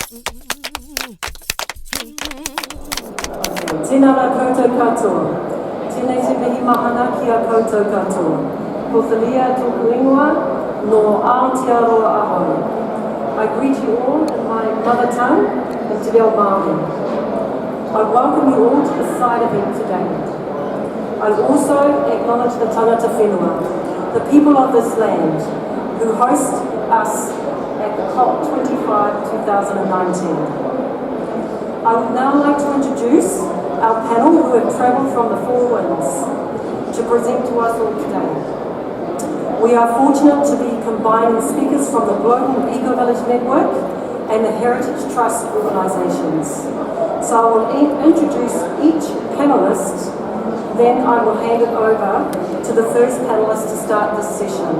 Tēnā rā koutou katoa. Tēnei te mihi mahana ki a koutou katoa. Ko te lia tōku ingoa, no Aotearoa ahau. I greet you all in my mother tongue, in Te Reo Māori. I welcome you all to the side event today. I also acknowledge the tangata whenua, the people of this land, who host us at the COP25 2019. I would now like to introduce our panel who have travelled from the four winds to present to us all today. We are fortunate to be combining speakers from the Global Eco Village Network and the Heritage Trust organisations. So I will introduce each panellist, then I will hand it over to the first panellist to start this session.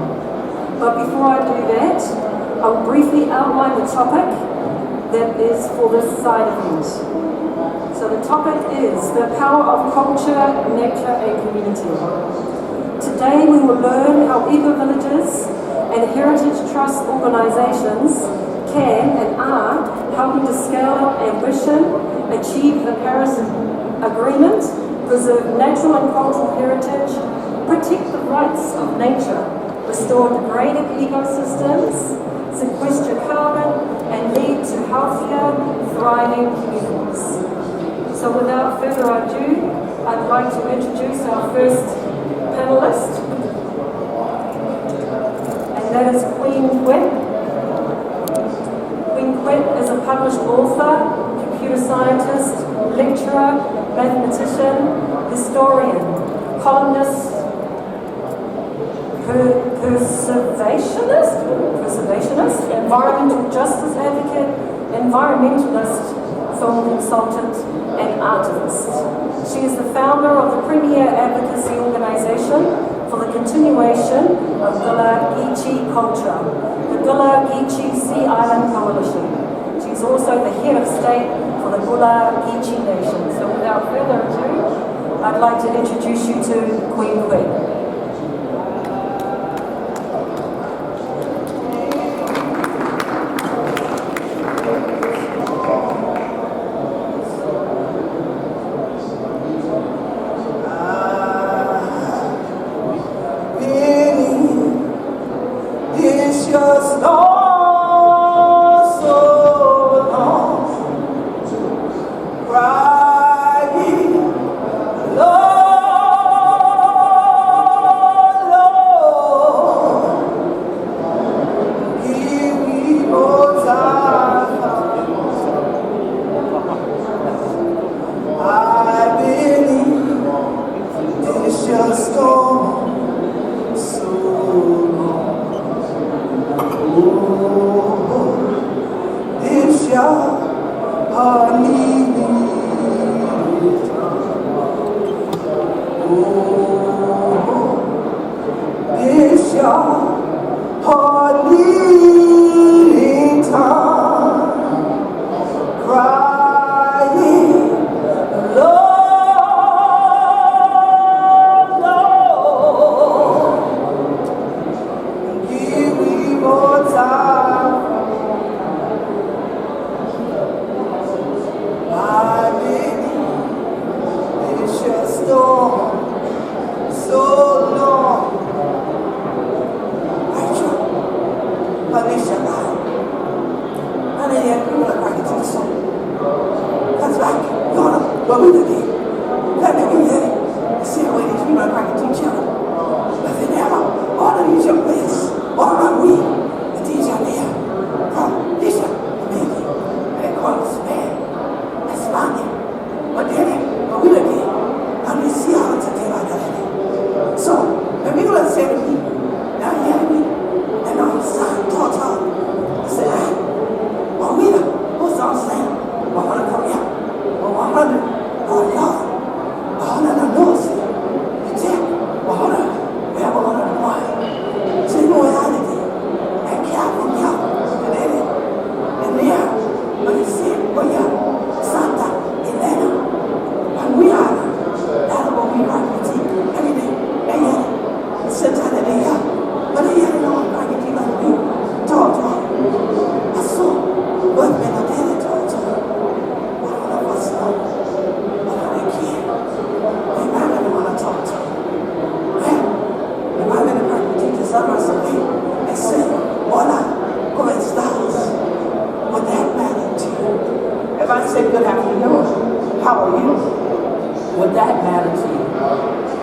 But before I do that, I will briefly outline the topic that is for this side event. So the topic is the power of culture, nature and community. Today we will learn how eco-villages and heritage trust organisations can and are helping to scale up ambition, achieve the Paris Agreement, preserve natural and cultural heritage, protect the rights of nature, restore degraded ecosystems, sequester carbon, and lead to healthier, thriving communities. So without further ado, I'd like to introduce our first panellist, and that is Queen Quet. Queen Quet is a published author, computer scientist, lecturer, mathematician, historian, columnist, preservationist, environmental justice advocate, environmentalist, film consultant, and artist. She is the founder of the premier advocacy organisation for the continuation of Gullah Geechee culture, the Gullah Geechee Sea Island Coalition. She is also the head of state for the Gullah Geechee Nation. So without further ado, I'd like to introduce you to Queen Quet. Lord. say good afternoon, how are you? Would that matter to you?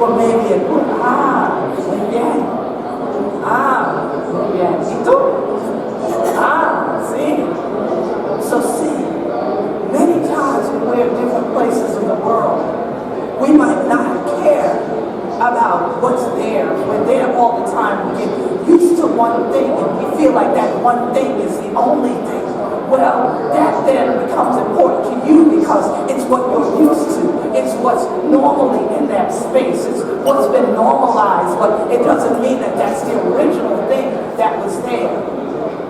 Or maybe it would, muy bien. Muy bien. ¿Y tú? Sí. So see, many times when we're in different places in the world, we might not care about what's there. We're there all the time. We get used to one thing and we feel like that one thing is the only thing. Well, that then becomes important to you because it's what you're used to. It's what's normally in that space. It's what's been normalized, but it doesn't mean that that's the original thing that was there.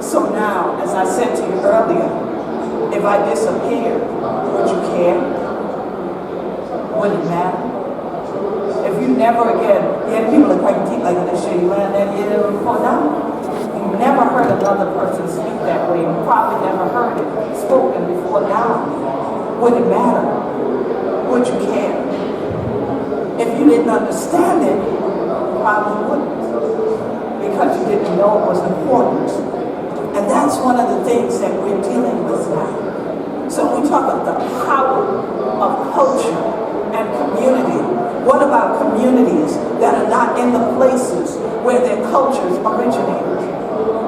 So now, as I said to you earlier, if I disappeared, would you care? Would it matter? If you never again, people are quite deep like this, you learn that before now. You never heard another person speak that way. You probably never heard it spoken before now. Would it matter? Would you care? If you didn't understand it, you probably wouldn't. Because you didn't know it was important. And that's one of the things that we're dealing with now. So we talk about the power of culture and community. What about communities that are not in the places where their cultures originated?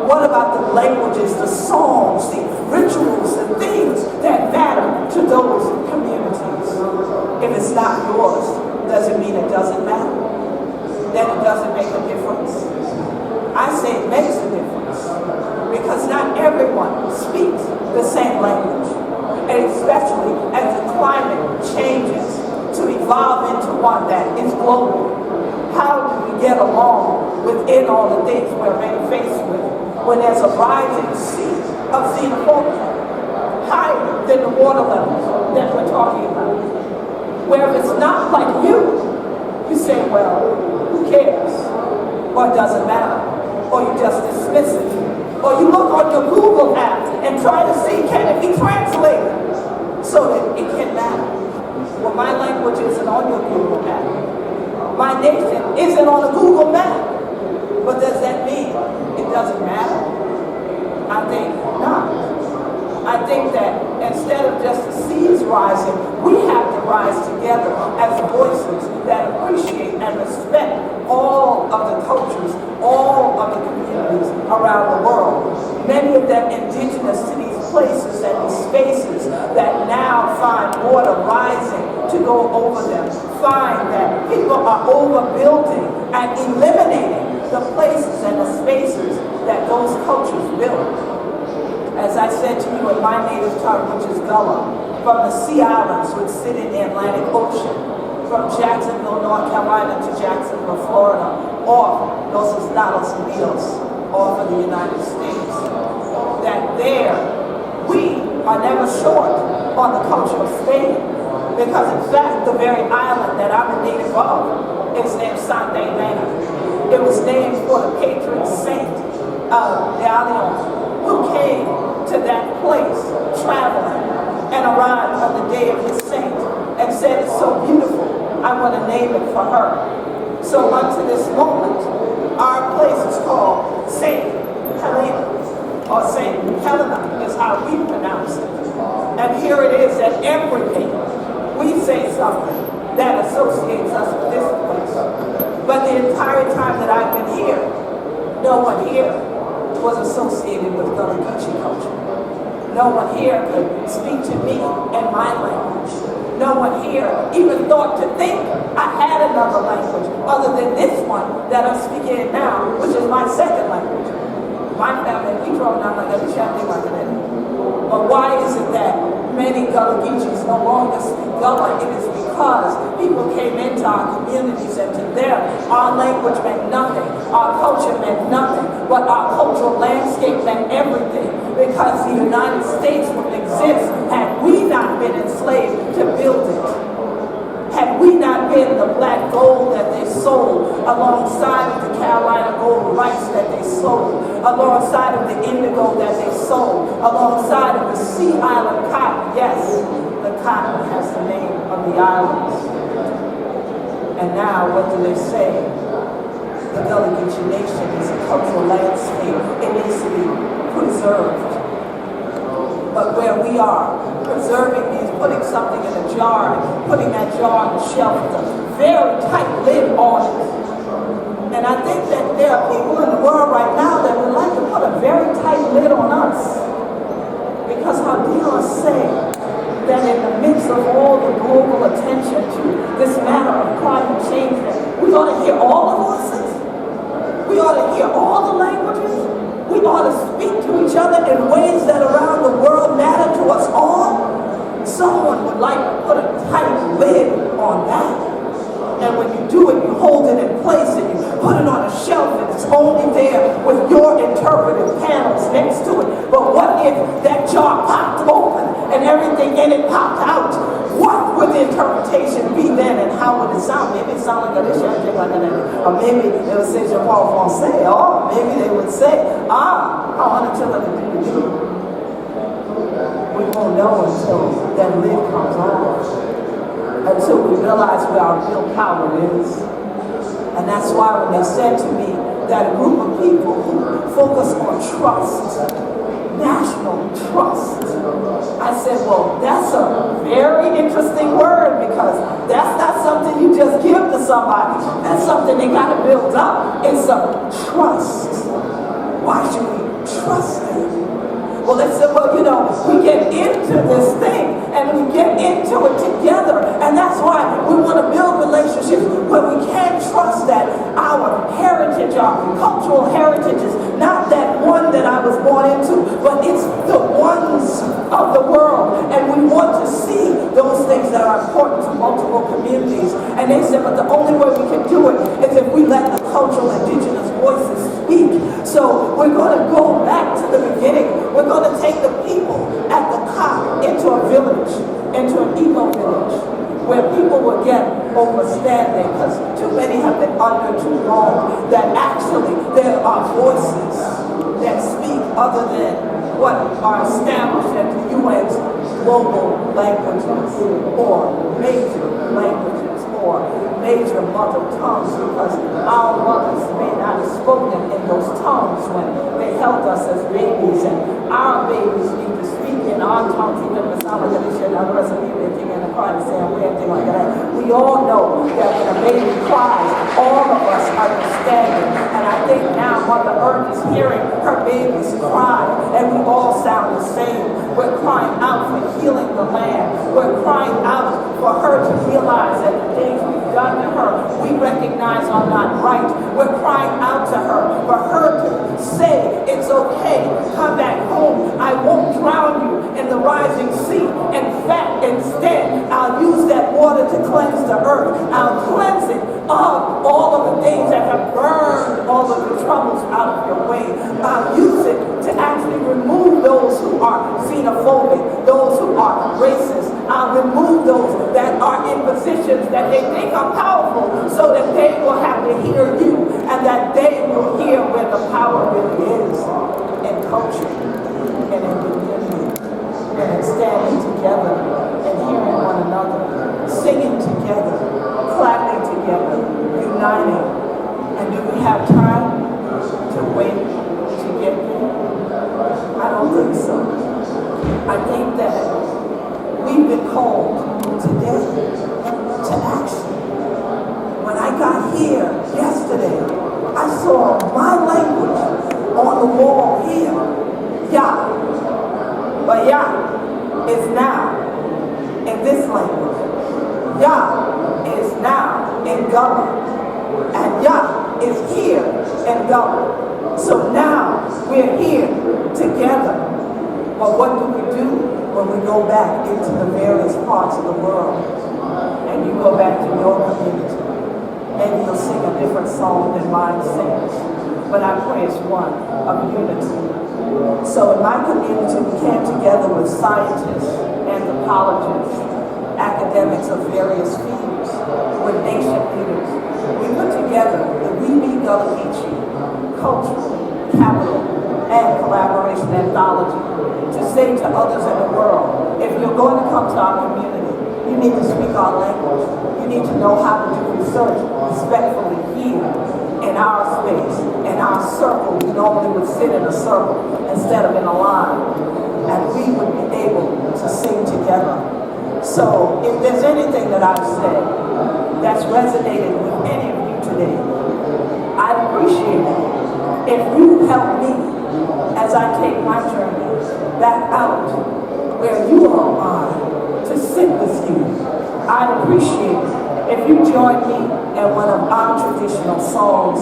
What about the languages, the songs, the rituals, the things that matter to those communities? If it's not yours, does it mean it doesn't matter? Then it doesn't make a difference? I say it makes a difference because not everyone speaks the same language, and especially as the climate changes to evolve into one that is global. How do we get along within all the things we're already faced with when there's a rising sea of xenophobia higher than the water levels that we're talking about? Where if it's not like you say, well, who cares? Or it doesn't matter. Or you just dismiss it. Or you look on your Google app and try to see, can it be translated? So that it can matter. Well, my language isn't on your Google map. My nation isn't on a Google map. But does that mean it doesn't matter? I think not. I think that instead of just the seas rising, we have to rise together as voices that appreciate and respect all of the cultures, all of the communities around the world. Many of them indigenous to these places and these spaces that now find water rising to go over them. Find that people are overbuilding and eliminating the places and the spaces that those cultures built. As I said to you in my native tongue, which is Gullah, from the Sea Islands, which sit in the Atlantic Ocean, from Jacksonville, North Carolina to Jacksonville, Florida, or Los Estados Unidos, or for the United States, that there we are never short on the culture of Spain, because in fact the very island that I'm a native of is named Santa Elena. It was named for the patron saint of the Leon, who came to that place traveling and arrived on the day of his saint and said, it's so beautiful, I want to name it for her. So unto this moment, our place is called Saint Helena, or Saint Helena is how we pronounce it. And here it is that every day we say something that associates us with this place. But the entire time that I've been here, no one here was associated with Gullah Geechee culture. No one here could speak to me in my language. No one here even thought to think I had another language other than this one that I'm speaking in now, which is my second language. My family, we grown up like a chanting like that. But why is it that many Gullah Geechees no longer speak Gullah? It is because people came into our communities and to them, our language meant nothing, our culture meant nothing, but our cultural landscape meant everything, because the United States wouldn't exist had we not been enslaved to build it. Had we not been the black gold that they sold alongside of the Carolina gold rice that they sold, alongside of the indigo that they sold, alongside of the Sea Island cotton. Yes, the cotton has the name of the islands. And now, what do they say? The Gullah Geechee Nation is a cultural landscape. It needs to be preserved. But where that we are preserving these, putting something in a jar, putting that jar on the shelf with a very tight lid on it. And I think that there are people in the world right now that would like to put a very tight lid on us. Because how dare us say that in the midst of all the global attention to this matter of climate change, we ought to hear all the voices. We ought to hear all the languages. We ought to speak to each other in ways that around the world matter to us all. Someone would like to put a tight lid on that. And when you do it, you hold it in place and you put it on a shelf and it's only there with your interpretive panels next to it. But what if that jar popped open and everything in it popped out? What would the interpretation be then and how would it sound? Maybe it sound like a this, like that. Or maybe they would say, je parle français. Or maybe they would say, on until the we won't know until that lid comes off. Until we realize where our real power is. And that's why when they said to me that a group of people who focus on trust, national trust, I said, well, that's a very interesting word because that's not something you just give to somebody. That's something they got to build up. It's a trust. Why should we trust them? Well, they said, well, we get into this thing and we get into it together. And that's why we want to build relationships where we can trust that our heritage, our cultural heritage is not that one that I was born into, but it's the ones of the world. And we want to see those things that are important to multiple communities. And they said, but the only way we can do it is if we let the cultural indigenous voices speak. So we're going to go back to the beginning. We're going to take the people at the top into a village, into an eco-village, where people will get overstanding, because too many have been under too long, that actually there are voices that speak other than what are established at the UN's global languages, or major languages, or major mother tongues, because our mothers may not have spoken in those tongues when they held us as babies, and our babies need to speak in our tongues, even the Salvation, the rest of people thinking in the car and saying anything like that. We all know that when a baby cries, all of us understand it. And I think now Mother Earth is hearing her babies cry, and we all sound the same. We're crying out for healing the land. We're crying out for her to realize that the things we've done to her, we recognize are not right. We're crying out to her for her to say, it's okay, come back home. I won't drown you in the rising sea. In fact, instead, I'll use that water to cleanse the earth. I'll cleanse it of all of the things that have burned all of the troubles out of your way. I'll use it to actually remove those who are xenophobic, those who are racist. I'll remove those that are in positions that they think are powerful, so that they will have to hear you, and that they will hear where the power really is in culture and in community, and in standing together and hearing one another, singing together, clapping together, uniting. And do we have time to wait to get there? I don't think so. I think that we've been called today to action. When I got here yesterday, I saw my language on the wall here, Yah. But Yah is now in this language. Yah is now in Gullah. And Yah is here in Gullah. So now we're here together. But what do we do when we go back into the various parts of the world? And you go back to your community. Maybe you'll sing a different song than mine sings. But I pray it's one of unity. So in my community, we came together with scientists, anthropologists, academics of various fields, with nation leaders. We put together the We Be Gullah Geechee cultural capital and collaboration anthology to say to others in the world, if you're going to come to our community, you need to speak our language. You need to know how to do research respectfully here in our space, in our circle. We normally would sit in a circle instead of in a line. And we would be able together. So if there's anything that I've said that's resonated with any of you today, I'd appreciate it if you help me as I take my journey back out where you all are to sit with you. I'd appreciate it if you join me in one of our traditional songs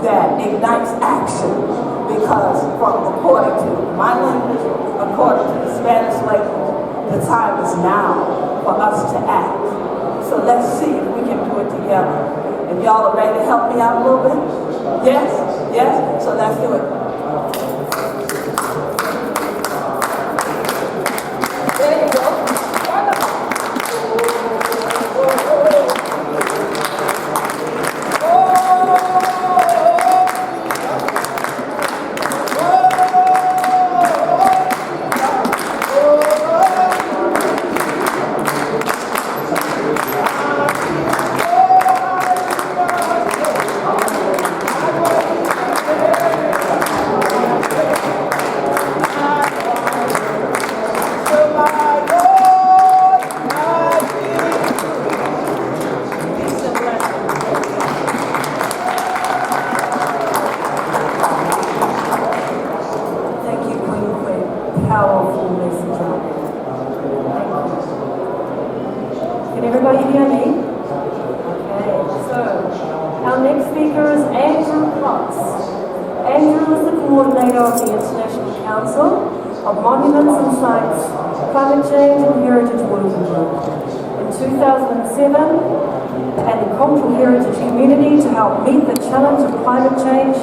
that ignites action, because according to my language, according to the Spanish language, the time is now for us to act. So let's see if we can do it together. If y'all are ready to help me out a little bit? Yes? Yes? So let's do it. There you go. Powerful message out there. Can everybody hear me? Okay, so our next speaker is Andrew Potts. Andrew is the coordinator of the International Council of Monuments and Sites, Climate Change and Heritage Working Group in 2007, and the cultural heritage community to help meet the challenge of climate change,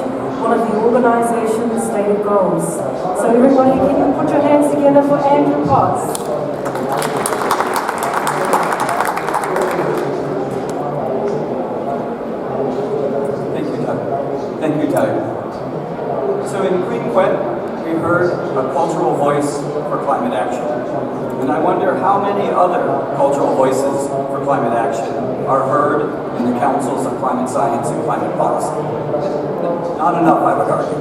one of the organization's stated goals. So everybody, can you put your hands together for Andrew Potts? Thank you, Doug. So in Queen we heard a cultural voice for climate action. And I wonder how many other cultural voices for climate action are heard in the councils of climate science and climate policy. Not enough, I would argue.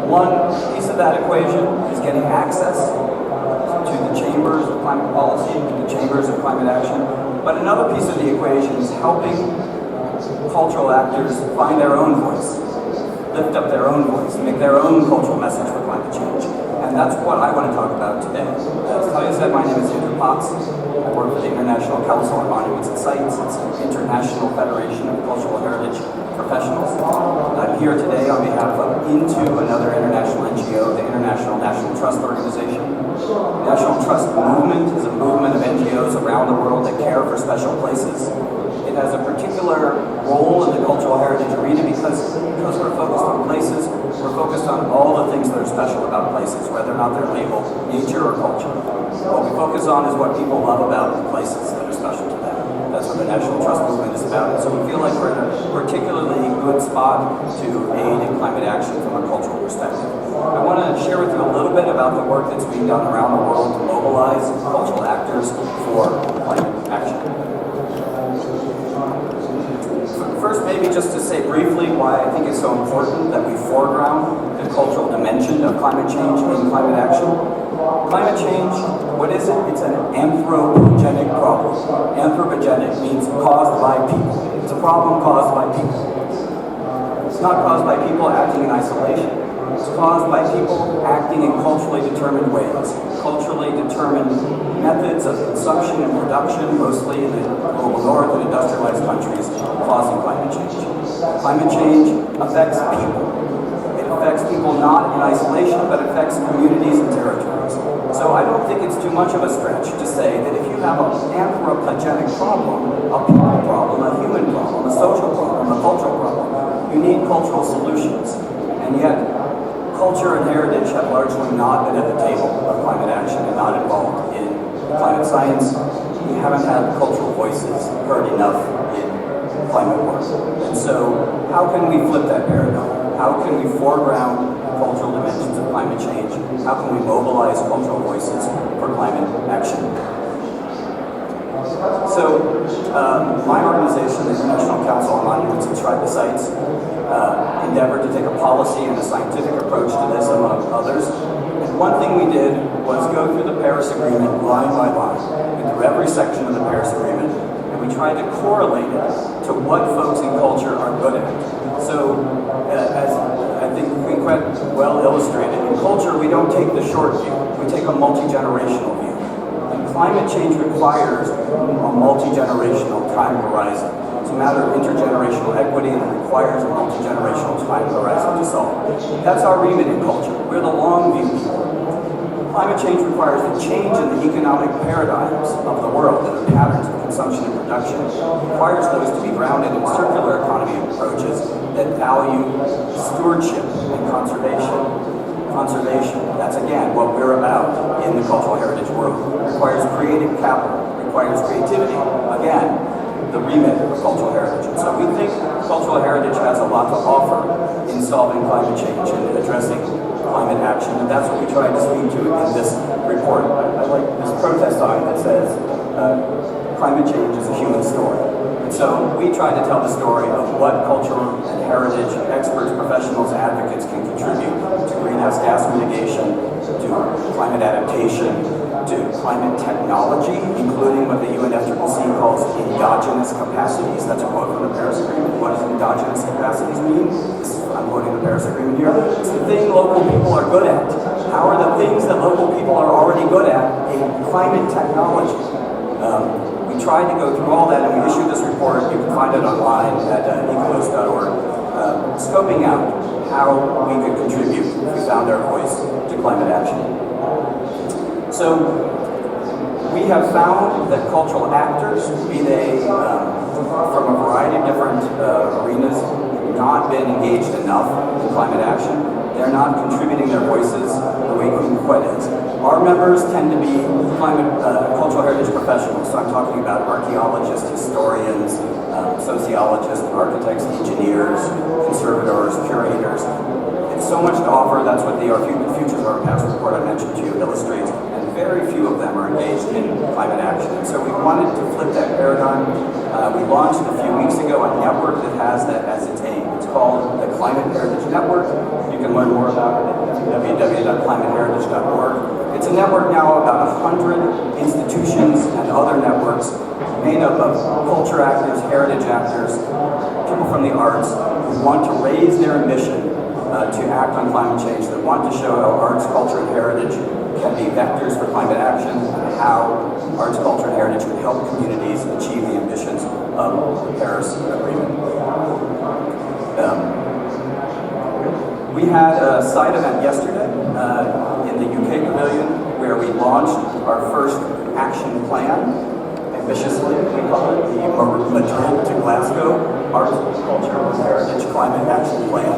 One piece of that equation is getting access to the chambers of climate policy, to the chambers of climate action. But another piece of the equation is helping cultural actors find their own voice, lift up their own voice, make their own cultural message for climate change. And that's what I want to talk about today. As Talia said, my name is Andrew Potts. I work for the International Council on Monuments and Sites. It's an international federation of cultural heritage professionals. I'm here today on behalf of another international NGO, the International National Trust Organization. The National Trust movement is a movement of NGOs around the world that care for special places. It has a particular role in the cultural heritage arena because we're focused on places, we're focused on all the things that are special about places, whether or not they're labeled nature or culture. What we focus on is what people love about places that are special to them. That's what the National Trust movement is about. And so we feel like we're in a particularly good spot to aid in climate action from a cultural perspective. I want to share with you a little bit about the work that's being done around the world to mobilize cultural actors for climate action. First, maybe just to say briefly why I think it's so important that we foreground the cultural dimension of climate change in climate action. Climate change, what is it? It's an anthropogenic problem. Anthropogenic means caused by people. It's a problem caused by people. It's not caused by people acting in isolation. It's caused by people acting in culturally determined ways, culturally determined methods of consumption and production, mostly in the global north and industrialized countries, causing climate change. Climate change affects people. It affects people not in isolation, but affects communities and territories. So I don't think it's too much of a stretch to say that if you have an anthropogenic problem, a people problem, a human problem, a social problem, a cultural problem, you need cultural solutions. And yet, culture and heritage have largely not been at the table of climate action and not involved in climate science. We haven't had cultural voices heard enough in climate work. And so, how can we flip that paradigm? How can we foreground cultural dimensions of climate change? How can we mobilize cultural voices for climate action? So, my organization, the International Council on Monuments and Tribal Sites, endeavored to take a policy and a scientific approach to this, among others, and one thing we did was go through the Paris Agreement line by line, and through every section of the Paris Agreement, and we tried to correlate it to what folks in culture are good at. So, as I think Queen well illustrated, in culture we don't take the short view, we take a multi-generational view. And climate change requires a multi-generational time horizon. It's a matter of intergenerational equity and it requires a multi-generational time horizon to solve. That's our remit in culture. We're the long view people. Climate change requires a change in the economic paradigms of the world and the patterns of consumption and production. It requires those to be grounded in circular economy approaches that value stewardship and conservation. That's again what we're about in the cultural heritage world. It requires creative capital, it requires creativity. Again, the remit of cultural heritage. And so we think cultural heritage has a lot to offer in solving climate change and addressing climate action, and that's what we try to speak to in this report. I like this protest sign that says, climate change is a human story. And so we try to tell the story of what cultural and heritage experts, professionals, advocates can contribute to greenhouse gas mitigation, to climate adaptation, to climate technology, including what the UNFCCC calls endogenous capacities. That's a quote from the Paris Agreement. What does endogenous capacities mean? I'm quoting the Paris Agreement here. It's the thing local people are good at. How are the things that local people are already good at a climate technology? We tried to go through all that and we issued this report. You can find it online at ecolos.org, scoping out how we could contribute if we found our voice to climate action. So we have found that cultural actors, be they from a variety of different arenas, not been engaged enough in climate action. They're not contributing their voices the way Queen is. Our members tend to be climate cultural heritage professionals. So I'm talking about archaeologists, historians, sociologists, architects, engineers, conservators, curators. It's so much to offer. That's what the Futures of Our Past report I mentioned to you illustrates. And very few of them are engaged in climate action. And so we wanted to flip that paradigm. We launched a few weeks ago a network that has that as its aim. It's called the Climate Heritage Network. You can learn more about it at www.climateheritage.org. It's a network now of about 100 institutions and other networks made up of culture actors, heritage actors, people from the arts who want to raise their ambition to act on climate change, that want to show how arts, culture, and heritage can be vectors for climate action, and how arts, culture, and heritage can help communities achieve the ambitions of the Paris Agreement. We had a side event yesterday in the UK Pavilion where we launched our first action plan, ambitiously, we call it the Madrid to Glasgow Art, Culture, and Heritage Climate Action Plan.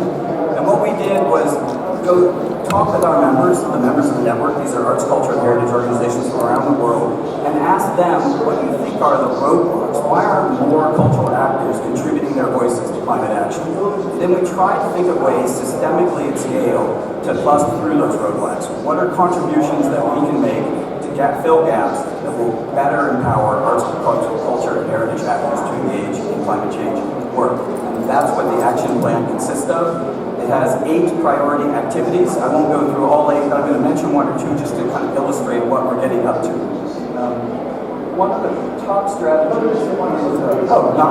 And what we did was go talk with our members, the members of the network, these are arts, culture, and heritage organizations from around the world, and ask them, what do you think are the roadblocks? Why aren't more cultural actors contributing their voices to climate action? And then we tried to think of ways, systemically at scale, to bust through those roadblocks. What are contributions that we can make to fill gaps that will better empower arts, culture, and heritage actors to engage in climate change work? And that's what the action plan consists of. It has 8 priority activities. I won't go through all 8, but I'm going to mention 1 or 2 just to kind of illustrate what we're getting up to. One of the top strategies, not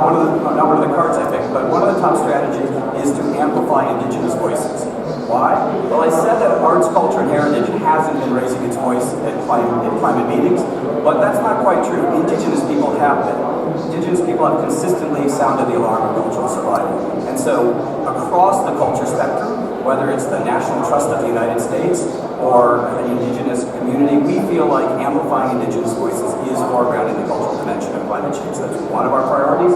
one of the cards I picked, but one of the top strategies is to amplify Indigenous voices. Why? Well, I said that arts, culture, and heritage hasn't been raising its voice in climate meetings, but that's not quite true. Indigenous people have been. Indigenous people have consistently sounded the alarm of cultural survival. And so, across the culture spectrum, whether it's the National Trust of the United States or an Indigenous community, we feel like amplifying Indigenous voices is foregrounding the cultural dimension of climate change. That's one of our priorities.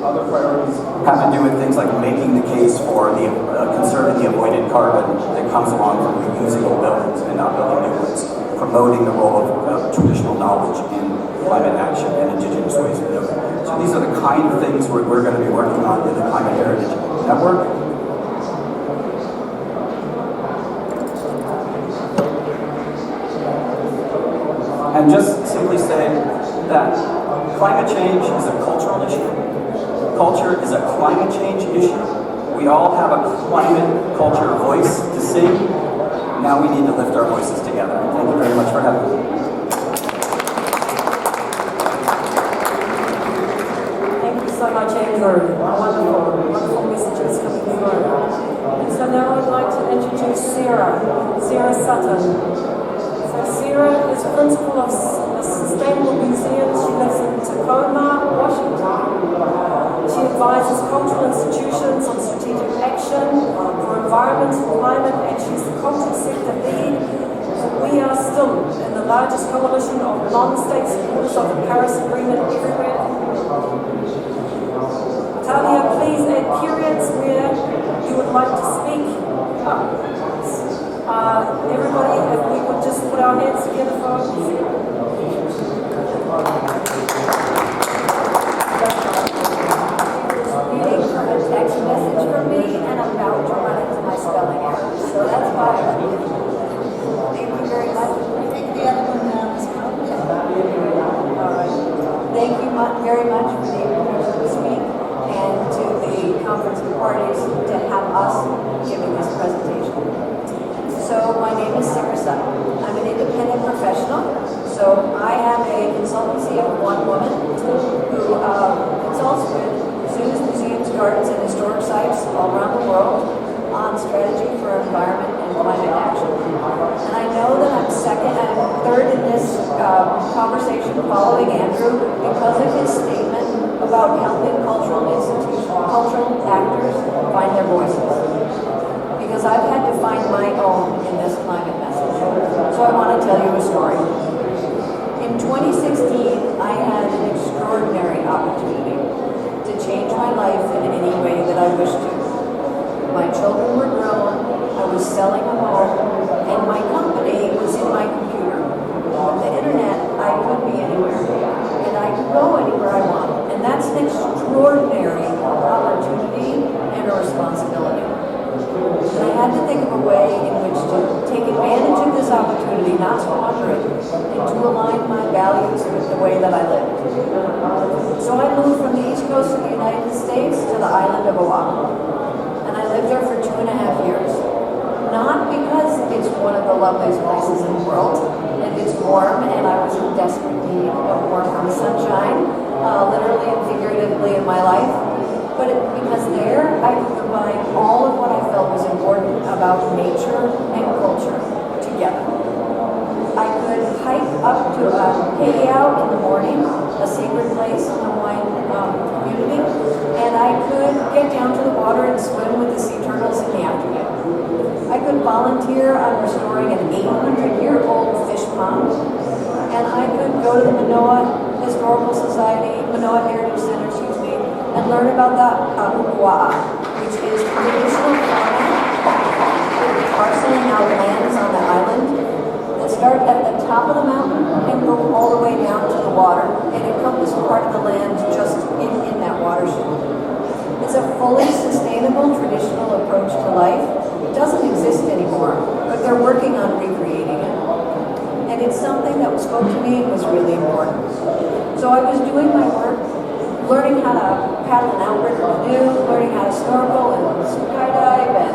Other priorities have to do with things like making the case for the conserving the avoided carbon that comes along from reusing old buildings and not building new ones, promoting the role of traditional knowledge in climate action and Indigenous ways of doing it. So these are the kind of things we're going to be working on in the Climate Heritage Network. And just simply say that climate change is a cultural issue. Culture is a climate change issue. We all have a climate culture voice to sing. Now we need to lift our voices together. Thank you very much for having me. Thank you so much, Andrew. Wonderful messages coming through. And so now I'd like to introduce Sarah Sutton. So Sarah is principal of a sustainable museum. She lives in Tacoma, Washington. She advises cultural institutions on strategic action for environment and climate, and she's the cultural sector lead for We Are Still, in the largest coalition of non-state supporters of the Paris Agreement everywhere. Talia, please add periods where you would like to speak. Everybody, if we would just put our hands together for reading from a text message from me, and I'm about to run into my spelling error. So that's why I'm here. Thank you very much. I think the other one now is coming. All right. Thank you very much for the invitation to speak, and to the conference parties to have us giving this presentation. So my name is Sarah Sutton. I'm an independent professional. So I have a consultancy of one woman who consults with zoos, museums, gardens, and historic sites all around the world on strategy for environment and climate action. And I know that I'm third in this conversation following Andrew because of his statement about helping cultural actors find their voices. Because I've had to find my own in this climate message. So I want to tell you a story. In 2016, I had an extraordinary opportunity to change my life in any way that I wished to. My children were grown, I was selling a home, and my company was in my computer. On the internet, I could be anywhere, and I could go anywhere I want. And that's an extraordinary opportunity and a responsibility. And I had to think of a way in which to take advantage of this opportunity, not squander it, and to align my values with the way that I lived. So I moved from the east coast of the United States to the island of Oahu. And I lived there for 2.5 years. Not because it's one of the loveliest places in the world, and it's warm, and I was in desperate need of more sunshine, literally and figuratively in my life, but because there I could combine all of what I felt was important about nature and culture together. I could hike up to a heiau in the morning, a sacred place in the Hawaiian community, and I could get down to the water and swim with the sea turtles in the afternoon. I could volunteer on restoring an 800-year-old fish pond, and I could go to the Manoa Historical Society, Manoa Heritage Center, and learn about the ahupua'a, which is traditional fauna parceling out lands on the island that start at the top of the mountain and go all the way down to the water and encompass part of the land just in that watershed. It's a fully sustainable traditional approach to life. It doesn't exist anymore, but they're working on recreating it. And it's something that spoke to me and was really important. So I was doing my work, learning how to paddle an outrigger canoe, learning how to snorkel and skydive and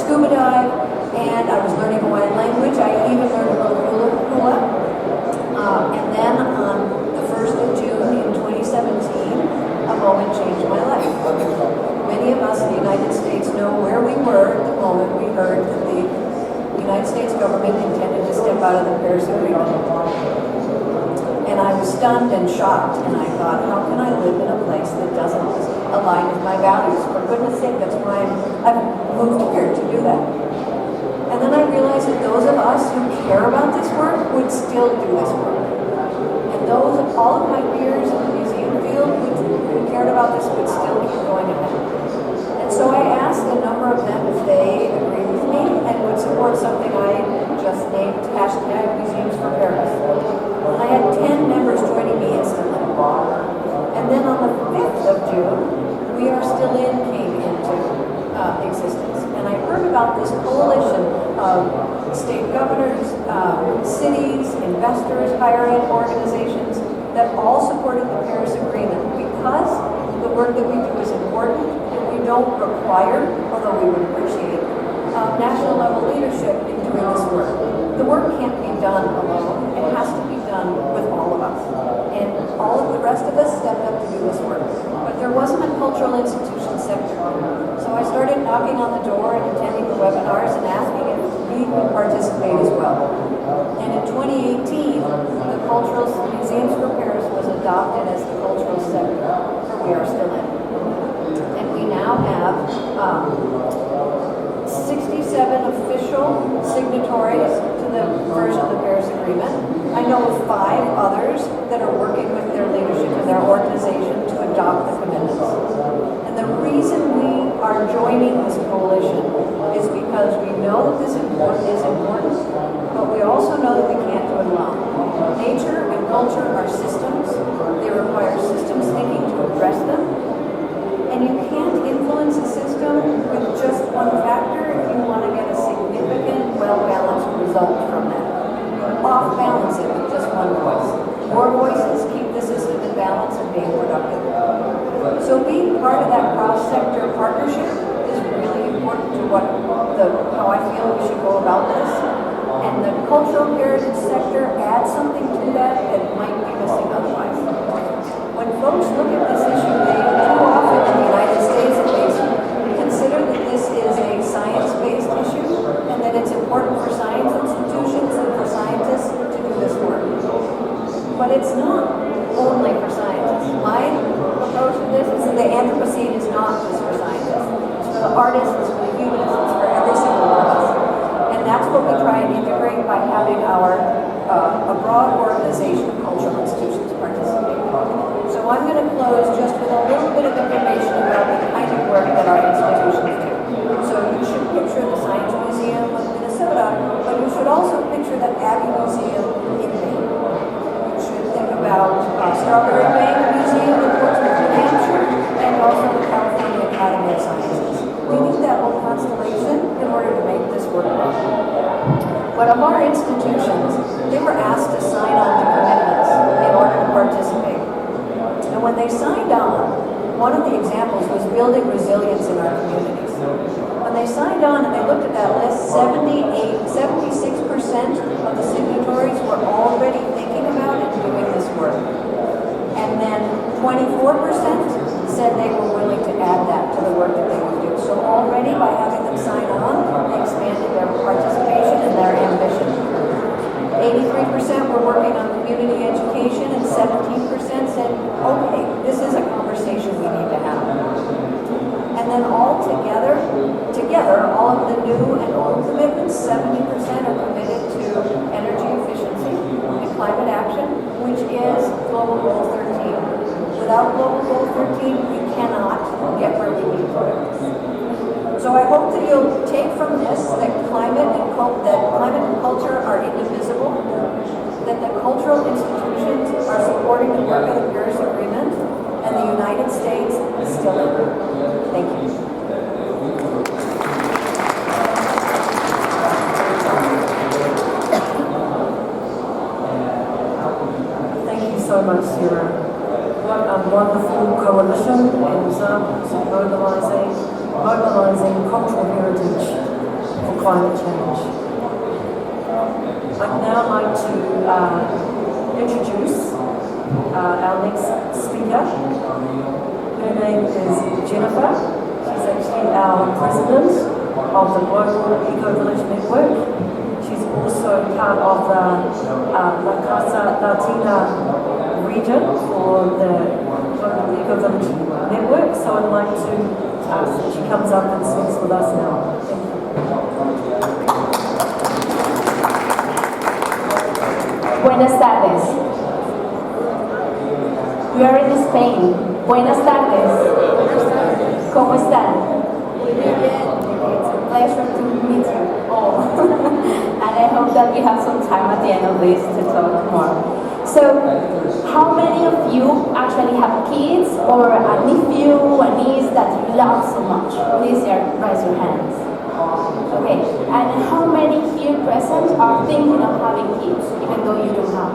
scuba dive, and I was learning Hawaiian language. I even learned a little Gullah. And then on the 1st of June in 2017, a moment changed my life. Many of us in the United States know where we were at the moment we heard that the United States government intended to step out of the Paris Agreement. And I was stunned and shocked, and I thought, how can I live in a place that doesn't align with my values? For goodness sake, that's why I've moved here to do that. And then I realized that those of us who care about this work would still do this work. And all of my peers in the museum field who cared about this would still keep going ahead. And so I asked a number of them if they agreed with me and would support something I just named #Museums for Paris. And I had 10 members joining me instantly. And then on the 5th of June, We Are Still In came into existence. And I heard about this coalition of state governors, cities, investors, higher ed organizations that all supported the Paris Agreement because the work that we do is important and we don't require, although we would appreciate, national level leadership in doing this work. The work can't be done alone. It has to be done with all of us. And all of the rest of us stepped up to do this work. But there wasn't a cultural institution sector. So I started knocking on the door and attending the webinars and asking if we could participate as well. And in 2018, the Cultural Museums for Paris was adopted as the cultural sector, for we are still in. And we now have 67 official signatories to the version of the Paris Agreement. I know of 5 others that are working with their leadership and their organization to adopt the commitments. And the reason we are joining this coalition is because we know that this is important, but we also know that we can't do it alone. Nature and culture are systems. They require systems thinking to address them. And you can't influence a system with just one factor if you want to get a significant, well-balanced result from that. Off-balance it with just one voice. More voices keep the system in balance and being productive. So being part of that cross-sector partnership is really important to how I feel we should go about this. And the cultural heritage sector adds something to that that might be missing otherwise. When folks look at this issue, they too often in the United States at least consider that this is a science-based issue and that it's important for science institutions and for scientists to do this work. But it's not only for scientists. My approach to this is that the Anthropocene is not just for scientists. It's for the artists, it's for the humanists, it's for every single one of us. And that's what we try and integrate by having a broad organization of cultural institutions participate. So I'm going to close just with a little bit of information about the kind of work that our institutions do. So you should picture the Science Museum of Minnesota, but you should also picture the Abbey Museum in Maine. You should think about Strawberry Bank Museum in Portsmouth, New Hampshire, and also the California Academy of Sciences. We need that whole constellation in order to make this work well. But of our institutions, they were asked to sign on to commitments in order to participate. And when they signed on, one of the examples was building resilience in our communities. When they signed on and they looked at that list, 76% of the signatories were already thinking about and doing this work. And then 24% said they were willing to add that to the work that they would do. So already by having them sign on, they expanded their participation and their ambition. 83% were working on community education and 17% said, okay, this is a conversation we need to have. And then all together, all of the new and old commitments, 70% are committed to energy efficiency and climate action, which is Global Goal 13. Without Global Goal 13, we cannot get where we need to go. So I hope that you'll take from this that climate and culture are indivisible, that the cultural institutions are supporting the work of the Paris Agreement, and the United States is still in it. Thank you. Thank you so much, Sarah. What a wonderful coalition and examples of mobilizing cultural heritage for climate change. I'd now like to introduce our next speaker. Her name is Jennifer. She's actually our president of the Global Eco Village Network. She's also part of the La Casa Latina region for the Global Eco Village Network. So I'd like to ask that she comes up and speaks with us now. Thank you. Buenas tardes. We are in Spain. Buenas tardes. ¿Cómo están? It's a pleasure to meet you all. And I hope that we have some time at the end of this to talk more. So, how many of you actually have kids or a nephew, a niece that you love so much? Please raise your hands. Okay, and how many here present are thinking of having kids, even though you don't have?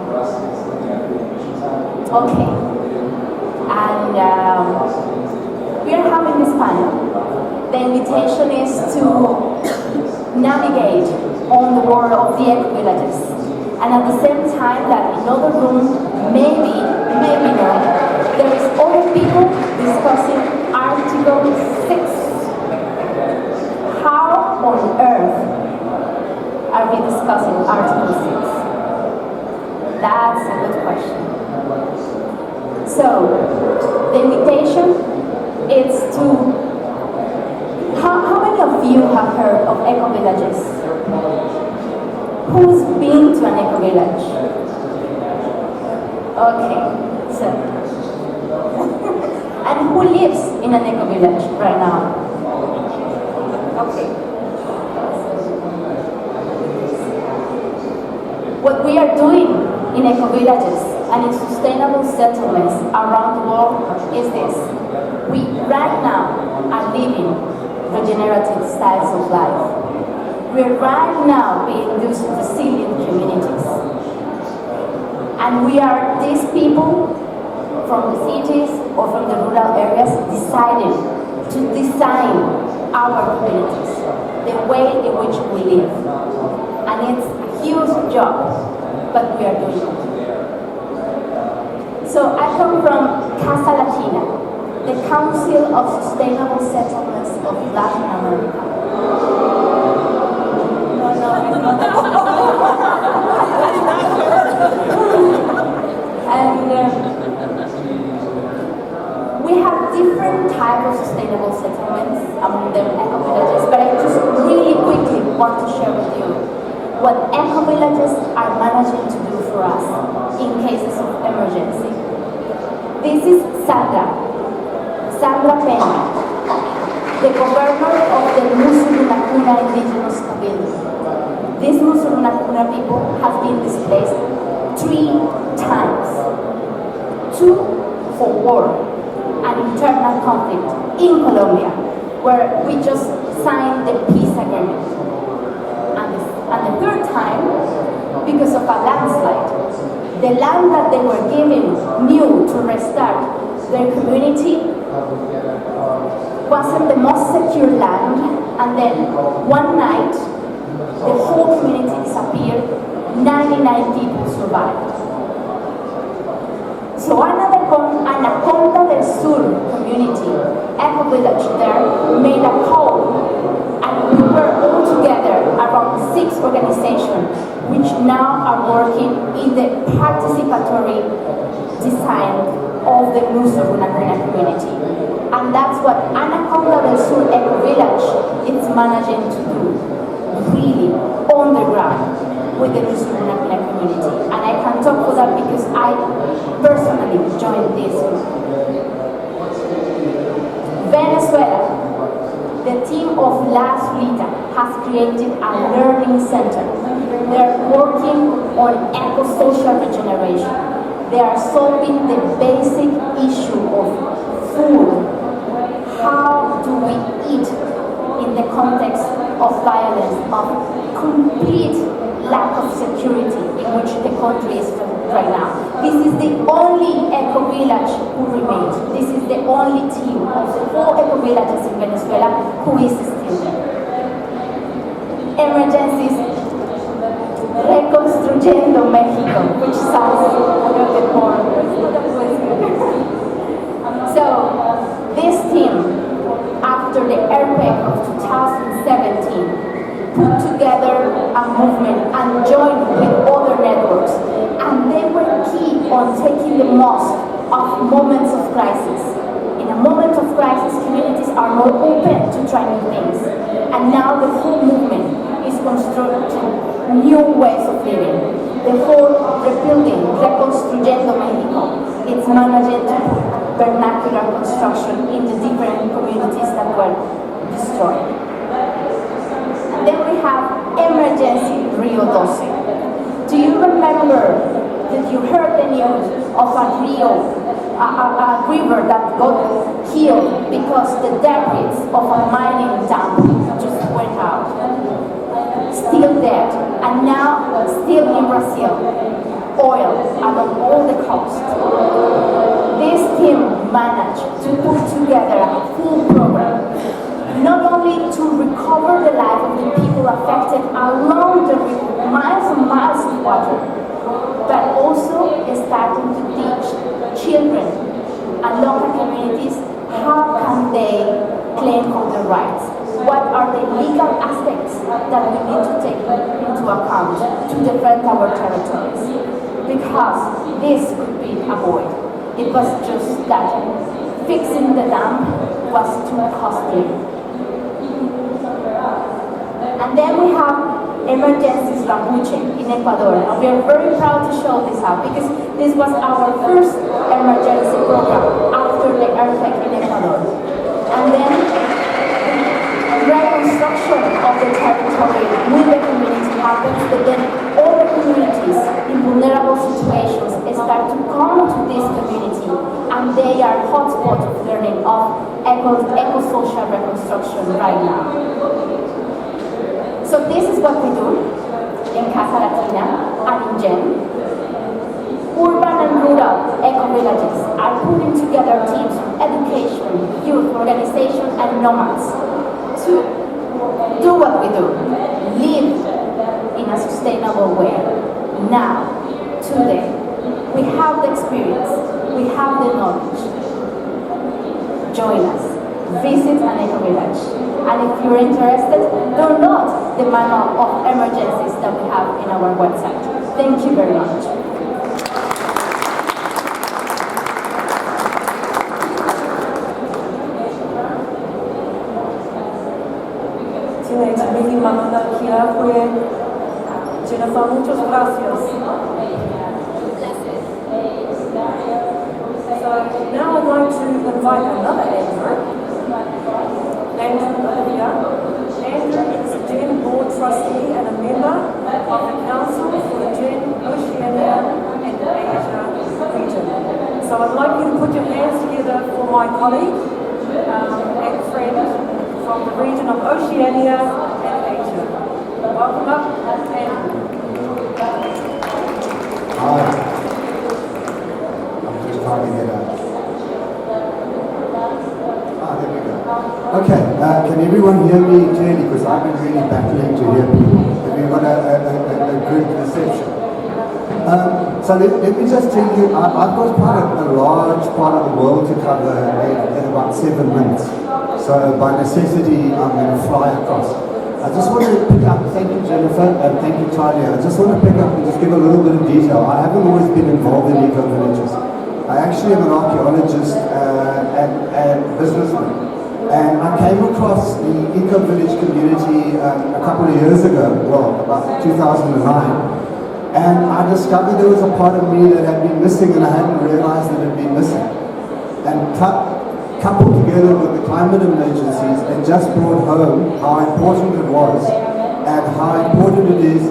Okay, and we are having this panel. The invitation is to navigate on the world of the eco-villages. And at the same time that in other room, maybe not, there is other people discussing Article 6. How on earth are we discussing Article 6? That's a good question. So, the invitation is to... How many of you have heard of eco-villages? Who's been to an eco-village? Okay, so... and who lives in an eco-village right now? Okay. What we are doing in eco-villages and in sustainable settlements around the world is this. We right now are living regenerative styles of life. We're right now being these resilient communities. And we are these people from the cities or from the rural areas deciding to design our communities, the way in which we live. And it's a huge job, but we are doing it. So I come from Casa Latina, the Council of Sustainable Settlements of Latin America. And we have different types of sustainable settlements, among them eco-villages, but I just really quickly want to share with you what eco-villages are managing to do for us in cases of emergency. This is Sandra Peña, the governor of the Musurunacuna indigenous community. These Musurunacuna people have been displaced 3 times. 2 for war and internal conflict in Colombia, where we just signed the peace agreement. And the 3rd time, because of a landslide. The land that they were given new to restart their community wasn't the most secure land, and then one night the whole community disappeared, 99 people survived. So Anaconda del Sur community, eco-village there, made a call, and we were all together around 6 organizations which now are working in the participatory design of the Musurunacuna community. And that's what Anaconda del Sur eco-village is managing to do, really on the ground with the Musurunacuna community. And I can talk for that because I personally joined this group. Venezuela, the team of La Zulita has created a learning center. They're working on eco-social regeneration. They are solving the basic issue of food. How do we eat in the context of violence, of complete lack of security in which the country is right now? This is the only eco-village who remains. This is the only team of 4 eco-villages in Venezuela who is still there. Emergencies, Reconstruyendo Mexico, which sounds a little bit more. So, this team, after the earthquake of 2017, put together a movement and joined with other networks. And they were key on taking the most of moments of crisis. In a moment of crisis, communities are more open to try new things. And now the whole movement is constructing new ways of living. The whole rebuilding, Reconstruyendo Mexico, it's managing vernacular construction in the different communities that were destroyed. And then we have Emergency Rio 12. Do you remember that you heard the news of a river that got killed because the debris of a mining dump just went out? Still dead, and now still in Brazil, oil along all the coast. This team managed to put together a full program not only to recover the life of the people affected along the miles and miles of water, but also starting to teach children and local communities how can they claim for their rights. What are the legal aspects that we need to take into account to defend our territories? Because this could be avoided. It was just that fixing the dam was too costly. And then we have emergencies Mapuche in Ecuador, and we are very proud to show this out because this was our first emergency program after the earthquake in Ecuador. And then reconstruction of the territory with the community happens, but then all the communities in vulnerable situations start to come to this community, and they are hotspots of learning of eco-social reconstruction right now. So this is what we do in Casa Latina and in GEM. Urban and rural eco-villages are putting together teams from education, youth, organization, and nomads to do what we do, live in a sustainable way. Now, today, we have the experience, we have the knowledge. Join us, visit an eco-village. And if you're interested, download the manual of emergencies that we have in our website. Thank you very much. Jennifer, muchas gracias. So now I'd like to invite another Andrew. Andrew Olivia. Andrew is a GEN board trustee and a member of the Council for the GEN Oceania and Asia region. So I'd like you to put your hands together for my colleague and friend from the region of Oceania and Asia. Welcome up, Andrew. Hi. I'm just trying to get out. There we go. Okay, can everyone hear me clearly? Because I've been really battling to hear people. Have you got a good reception? So let me just tell you, I've got quite a large part of the world to cover in about 7 minutes. So by necessity, I'm going to fly across. I just want to pick up, thank you Jennifer, and thank you Talia. I just want to pick up and just give a little bit of detail. I haven't always been involved in eco-villages. I actually am an archaeologist and businessman. And I came across the eco-village community a couple of years ago, well, about 2009. And I discovered there was a part of me that had been missing and I hadn't realized that it had been missing. And coupled together with the climate emergencies, it just brought home how important it was and how important it is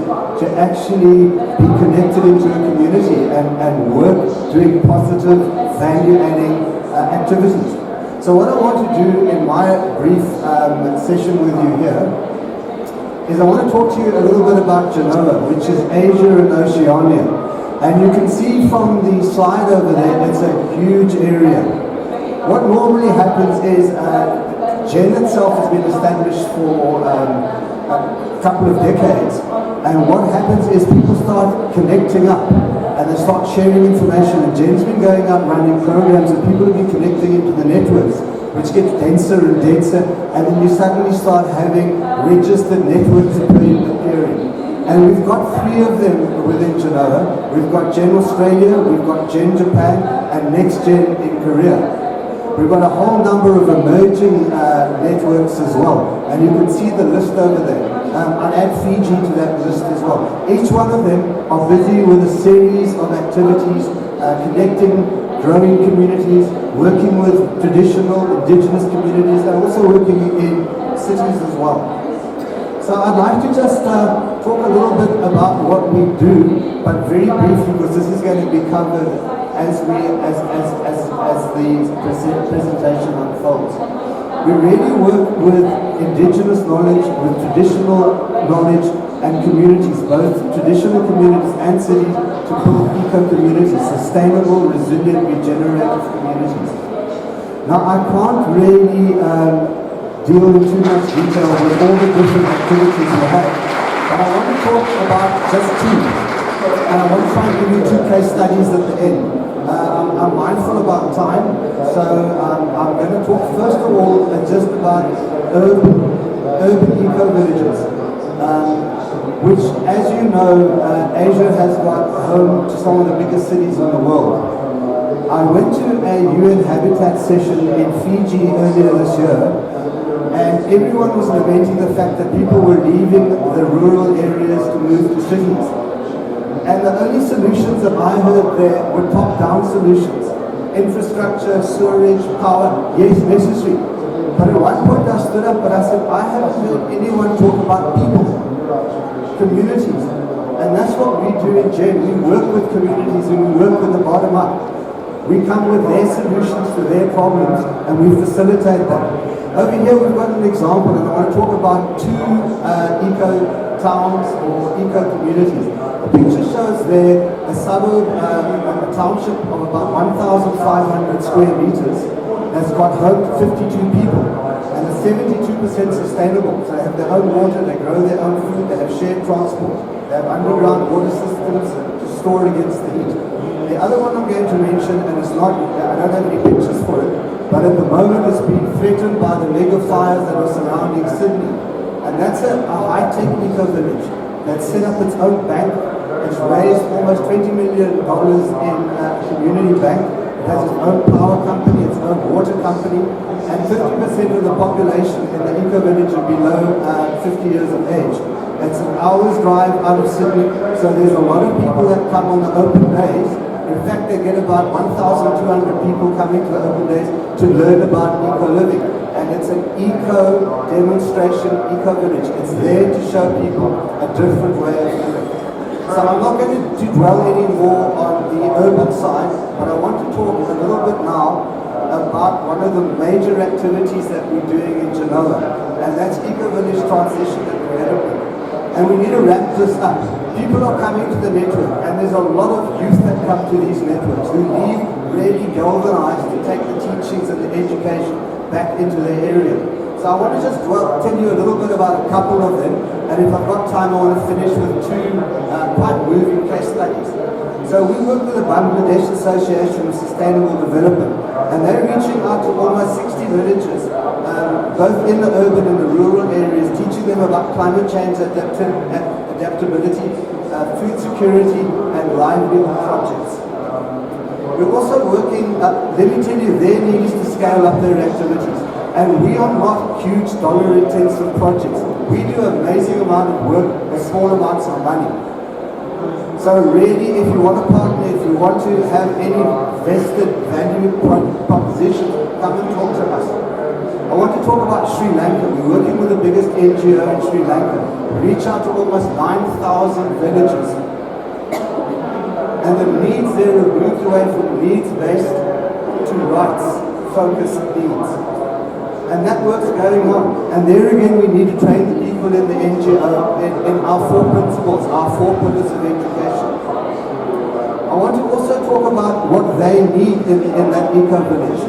to actually be connected into a community and work doing positive, value-adding activities. So what I want to do in my brief session with you here is I want to talk to you a little bit about Genoa, which is Asia and Oceania. And you can see from the slide over there, it's a huge area. What normally happens is GEN itself has been established for a couple of decades, and what happens is people start connecting up and they start sharing information, and GEN's been going out running programs and people have been connecting into the networks, which get denser and denser, and then you suddenly start having registered networks appearing. And we've got 3 of them within Genoa. We've got GEN Australia, we've got GEN Japan, and Next Gen in Korea. We've got a whole number of emerging networks as well, and you can see the list over there. I'll add Fiji to that list as well. Each one of them are busy with a series of activities, connecting growing communities, working with traditional indigenous communities, and also working in cities as well. So I'd like to just talk a little bit about what we do, but very briefly, because this is going to be covered as the presentation unfolds. We really work with indigenous knowledge, with traditional knowledge and communities, both traditional communities and cities, to build eco-communities, sustainable, resilient, regenerative communities. Now I can't really deal in too much detail with all the different activities we have. But I want to talk about just two. And I want to try and give you two case studies at the end. I'm mindful about time, so I'm going to talk first of all just about urban eco-villages, which, as you know, Asia has got home to some of the biggest cities in the world. I went to a UN Habitat session in Fiji earlier this year, and everyone was lamenting the fact that people were leaving the rural areas to move to cities. And the only solutions that I heard there were top-down solutions. Infrastructure, sewerage, power, yes, necessary. But at one point I stood up and I said, I haven't heard anyone talk about people, communities. And that's what we do in GEN. We work with communities and we work with the bottom up. We come with their solutions to their problems and we facilitate that. Over here we've got an example, and I want to talk about two eco-towns or eco-communities. The picture shows there a suburb, a township of about 1,500 square meters that's got home to 52 people, and it's 72% sustainable. So they have their own water, they grow their own food, they have shared transport, they have underground water systems to store against the heat. The other one I'm going to mention, and it's not, I don't have any pictures for it, but at the moment it's been threatened by the mega fires that are surrounding Sydney. And that's a high-tech eco-village that's set up its own bank. It's raised almost $20 million in community bank. It has its own power company, its own water company, and 50% of the population in the eco-village are below 50 years of age. It's an hour's drive out of Sydney, so there's a lot of people that come on the open days. In fact, they get about 1,200 people coming to the open days to learn about eco-living. And it's an eco-demonstration, eco-village. It's there to show people a different way of living. So I'm not going to dwell anymore on the urban side, but I want to talk a little bit now about one of the major activities that we're doing in Genoa, and that's eco-village transition and development. And we need to wrap this up. People are coming to the network, and there's a lot of youth that come to these networks who leave really galvanized to take the teachings and the education back into their area. So I want to just tell you a little bit about a couple of them, and if I've got time I want to finish with two quite moving case studies. So we work with the Bangladesh Association of Sustainable Development, and they're reaching out to almost 60 villages, both in the urban and the rural areas, teaching them about climate change adaptability, food security, and livelihood projects. We're also working, let me tell you, their need is to scale up their activities. And we are not huge dollar-intensive projects. We do an amazing amount of work with small amounts of money. So really, if you want to partner, if you want to have any vested value proposition, come and talk to us. I want to talk about Sri Lanka. We're working with the biggest NGO in Sri Lanka. We reach out to almost 9,000 villages. And the needs there are moved away from needs-based to rights-focused needs. And that work's going on. And there again, we need to train the people in the NGO in our four principles, our four pillars of education. I want to also talk about what they need in that eco-village.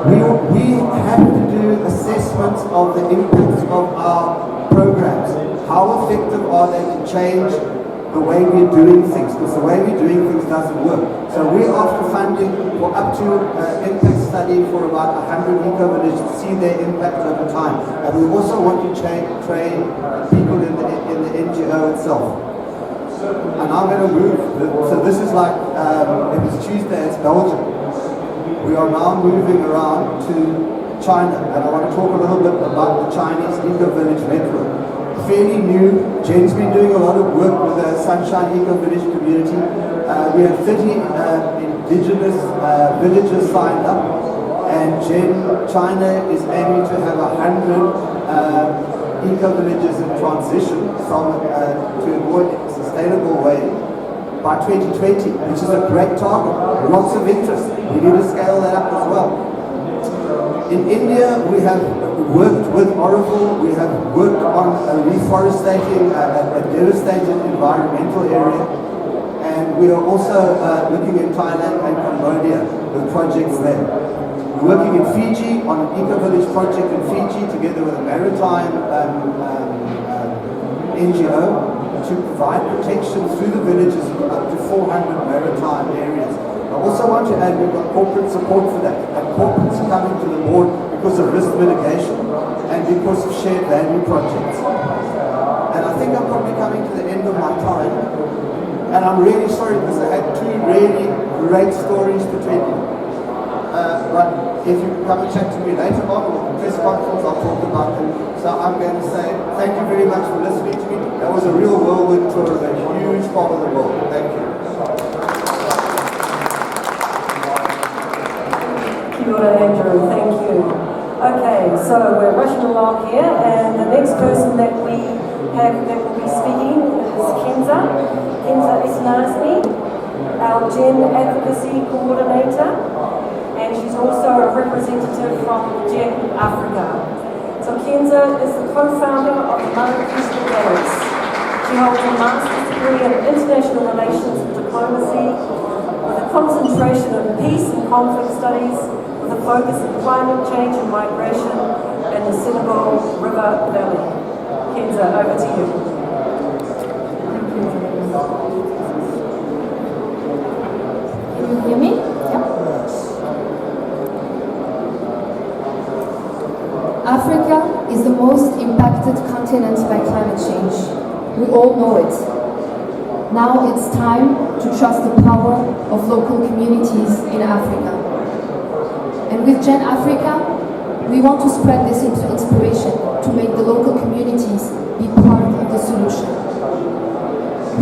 We have to do assessments of the impacts of our programs. How effective are they to change the way we're doing things? Because the way we're doing things doesn't work. So we're after funding for up to impact study for about 100 eco-villages to see their impact over time. And we also want to train people in the NGO itself. And I'm going to move, so this is like, it was Tuesday, it's Belgium. We are now moving around to China, and I want to talk a little bit about the Chinese eco-village network. Fairly new. Jen's been doing a lot of work with the Sunshine Eco-Village community. We have 30 indigenous villages signed up, and China is aiming to have 100 eco-villages in transition to a more sustainable way by 2020, which is a great target. Lots of interest. We need to scale that up as well. In India, we have worked with Oracle. We have worked on reforestating a devastated environmental area. And we are also looking in Thailand and Cambodia with projects there. We're working in Fiji on an eco-village project in Fiji together with a maritime NGO to provide protection through the villages in up to 400 maritime areas. I also want to add we've got corporate support for that, and corporates are coming to the board because of risk mitigation and because of shared value projects. And I think I'm probably coming to the end of my time, and I'm really sorry because I had two really great stories to tell you. But if you come and chat to me later on or press conference, I'll talk about them. So I'm going to say thank you very much for listening to me. That was a real whirlwind tour of a huge part of the world. Thank you. Kia ora, Andrew. Thank you. Okay, so we're rushing along here, and the next person that we have that will be speaking is Kenza. Kenza Isnasmi, our Gen Advocacy Coordinator. And she's also a representative from Gen Africa. So Kenza is the co-founder of the Mother Peaceful Galleries. She holds a master's degree in international relations and diplomacy with a concentration in peace and conflict studies with a focus on climate change and migration in the Senegal River Valley. Kenza, over to you. Can you hear me? Yeah. Africa is the most impacted continent by climate change. We all know it. Now it's time to trust the power of local communities in Africa. And with Gen Africa, we want to spread this inspiration to make the local communities be part of the solution.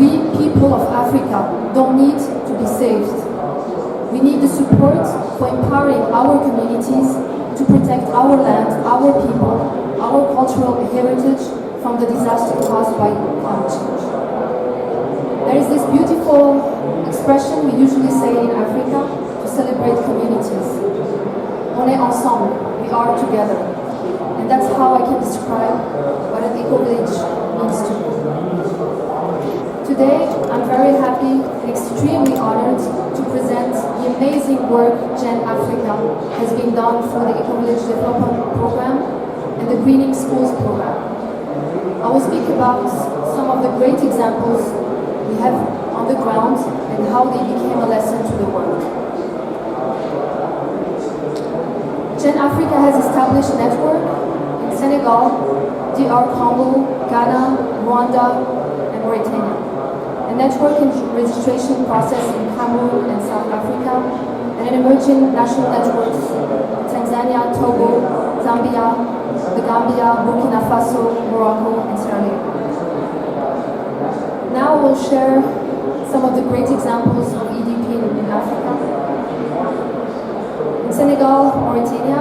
We, people of Africa, don't need to be saved. We need the support for empowering our communities to protect our land, our people, our cultural heritage from the disaster caused by climate change. There is this beautiful expression we usually say in Africa to celebrate communities. On est ensemble, we are together. And that's how I can describe what an eco-village means to me. Today, I'm very happy and extremely honored to present the amazing work Gen Africa has been done through the Eco-Village Development Program and the Greening Schools Program. I will speak about some of the great examples we have on the ground and how they became a lesson to the world. Gen Africa has established a network in Senegal, DR Congo, Ghana, Rwanda, and Mauritania. A network and registration process in Cameroon and South Africa, and an emerging national networks in Tanzania, Togo, Zambia, the Gambia, Burkina Faso, Morocco, and Sierra Leone. Now we'll share some of the great examples of EDP in Africa. In Senegal, Mauritania,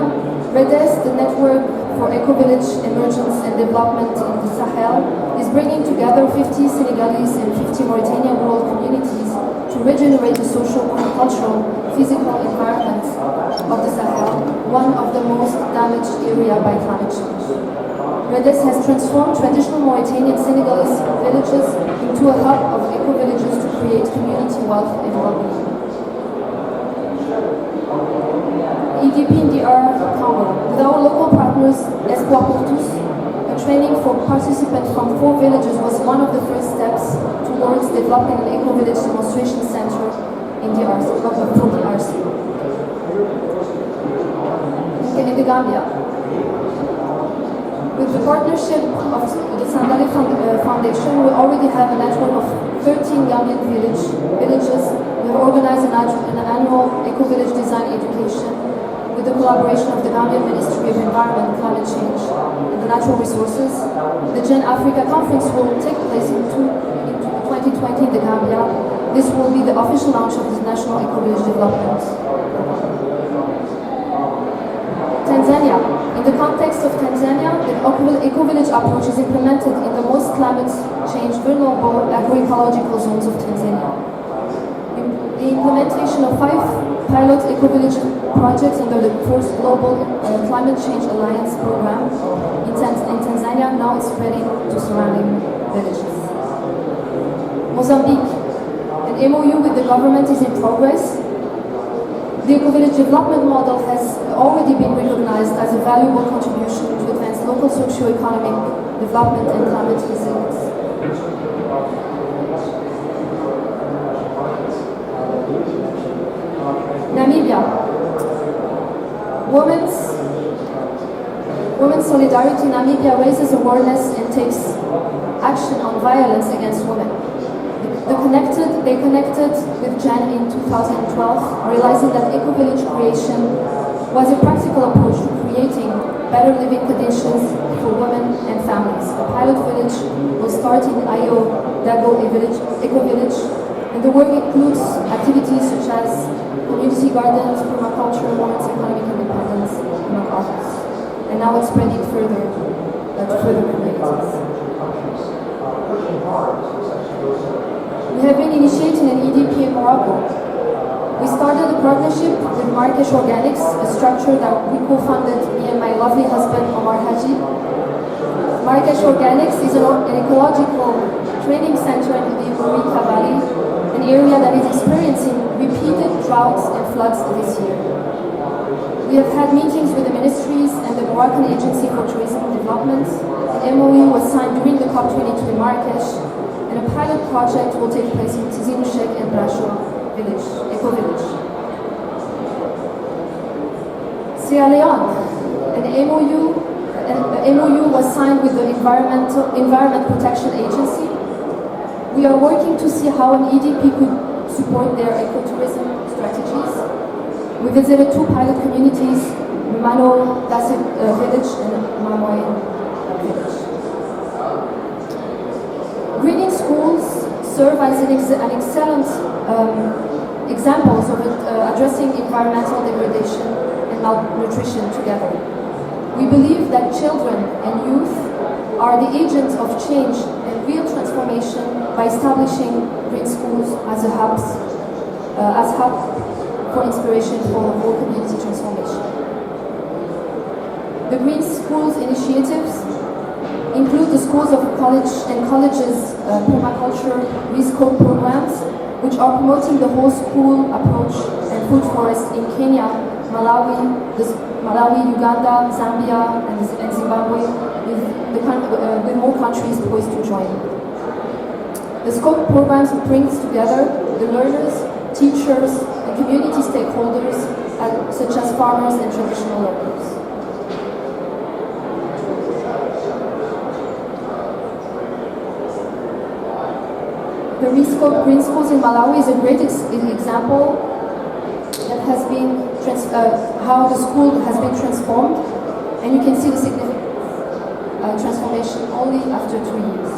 REDES, the Network for Eco-Village Emergence and Development in the Sahel, is bringing together 50 Senegalese and 50 Mauritanian rural communities to regenerate the social, cultural, physical environment of the Sahel, one of the most damaged areas by climate change. REDES has transformed traditional Mauritanian Senegalese villages into a hub of eco-villages to create community wealth and well-being. EDP in DR Congo. With our local partners, Espoir pour tous, a training for participants from 4 villages was one of the first steps towards developing an eco-village demonstration center in the DRC. In the Gambia. With the partnership of the Sandali Foundation, we already have a network of 13 Gambian villages. We have organized an annual eco-village design education with the collaboration of the Gambian Ministry of Environment, Climate Change, and the Natural Resources. The Gen Africa Conference will take place in 2020 in the Gambia. This will be the official launch of the National Eco-Village Development. Tanzania. In the context of Tanzania, the eco-village approach is implemented in the most climate change vulnerable agroecological zones of Tanzania. The implementation of 5 pilot eco-village projects under the first Global Climate Change Alliance program in Tanzania now is spreading to surrounding villages. Mozambique. An MOU with the government is in progress. The eco-village development model has already been recognized as a valuable contribution to advance local socio-economic development and climate resilience. Namibia. Women's solidarity in Namibia raises awareness and takes action on violence against women. They connected with Jan in 2012, realizing that eco-village creation was a practical approach to creating better living conditions for women and families. A pilot village will start in Ayo Dago eco-village, and the work includes activities such as community gardens, permaculture, women's economic independence, among others. And now it's spreading further to further communities. We have been initiating an EDP in Morocco. We started a partnership with Marrakesh Organics, a structure that we co-founded, me and my lovely husband Omar Haji. Marrakesh Organics is an ecological training center in the Morika Valley, an area that is experiencing repeated droughts and floods this year. We have had meetings with the ministries and the Moroccan Agency for Tourism and Development. The MOU was signed during the COP22 in Marrakesh, and a pilot project will take place in Tizi Ouzou and Brasho village, eco-village. Sierra Leone, an MOU was signed with the Environment Protection Agency. We are working to see how an EDP could support their ecotourism strategies. We visited two pilot communities, Mano Dasi village and Mamoy village. Greening schools serve as an excellent examples of addressing environmental degradation and malnutrition together. We believe that children and youth are the agents of change and real transformation by establishing green schools as hub for inspiration for whole community transformation. The Green Schools initiatives include the schools of college and colleges permaculture rescope programs, which are promoting the whole school approach and food forest in Kenya, Malawi, Uganda, Zambia, and Zimbabwe, with more countries poised to join. The scope programs brings together the learners, teachers, and community stakeholders, such as farmers and traditional locals. The Rescope Green Schools in Malawi is a great example that has been how the school has been transformed, and you can see the significant transformation only after 2 years.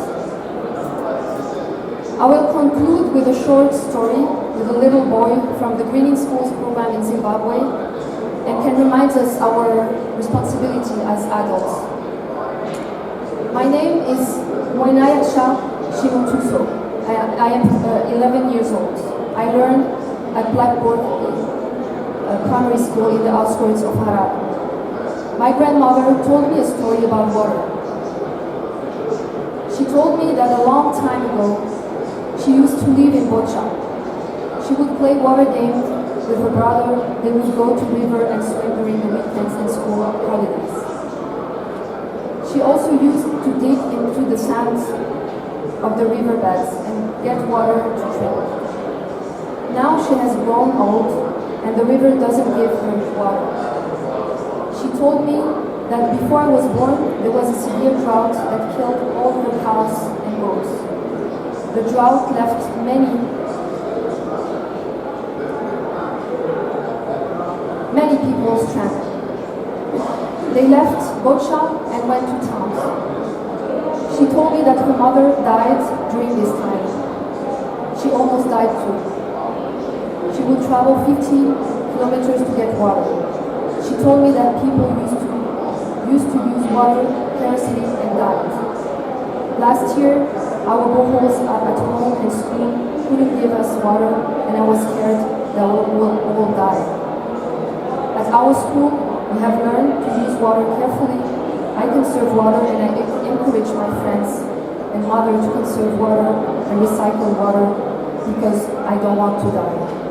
I will conclude with a short story with a little boy from the Greening Schools program in Zimbabwe, and can remind us our responsibility as adults. My name is Moinayacha Shimutuso. I am 11 years old. I learned at Blackboard Primary School in the outskirts of Harare. My grandmother told me a story about water. She told me that a long time ago, she used to live in Bocha. She would play water games with her brother. They would go to river and swim during the weekends and school holidays. She also used to dig into the sands of the riverbeds and get water to drink. Now she has grown old and the river doesn't give her water. She told me that before I was born, there was a severe drought that killed all her cows and goats. The drought left many people stranded. They left Bocha and went to towns. She told me that her mother died during this time. She almost died too. She would travel 50 kilometers to get water. She told me that people used to use water carelessly and died. Last year, our boreholes at home and school couldn't give us water, and I was scared that we'll all die. At our school, we have learned to use water carefully. I conserve water, and I encourage my friends and mother to conserve water and recycle water because I don't want to die.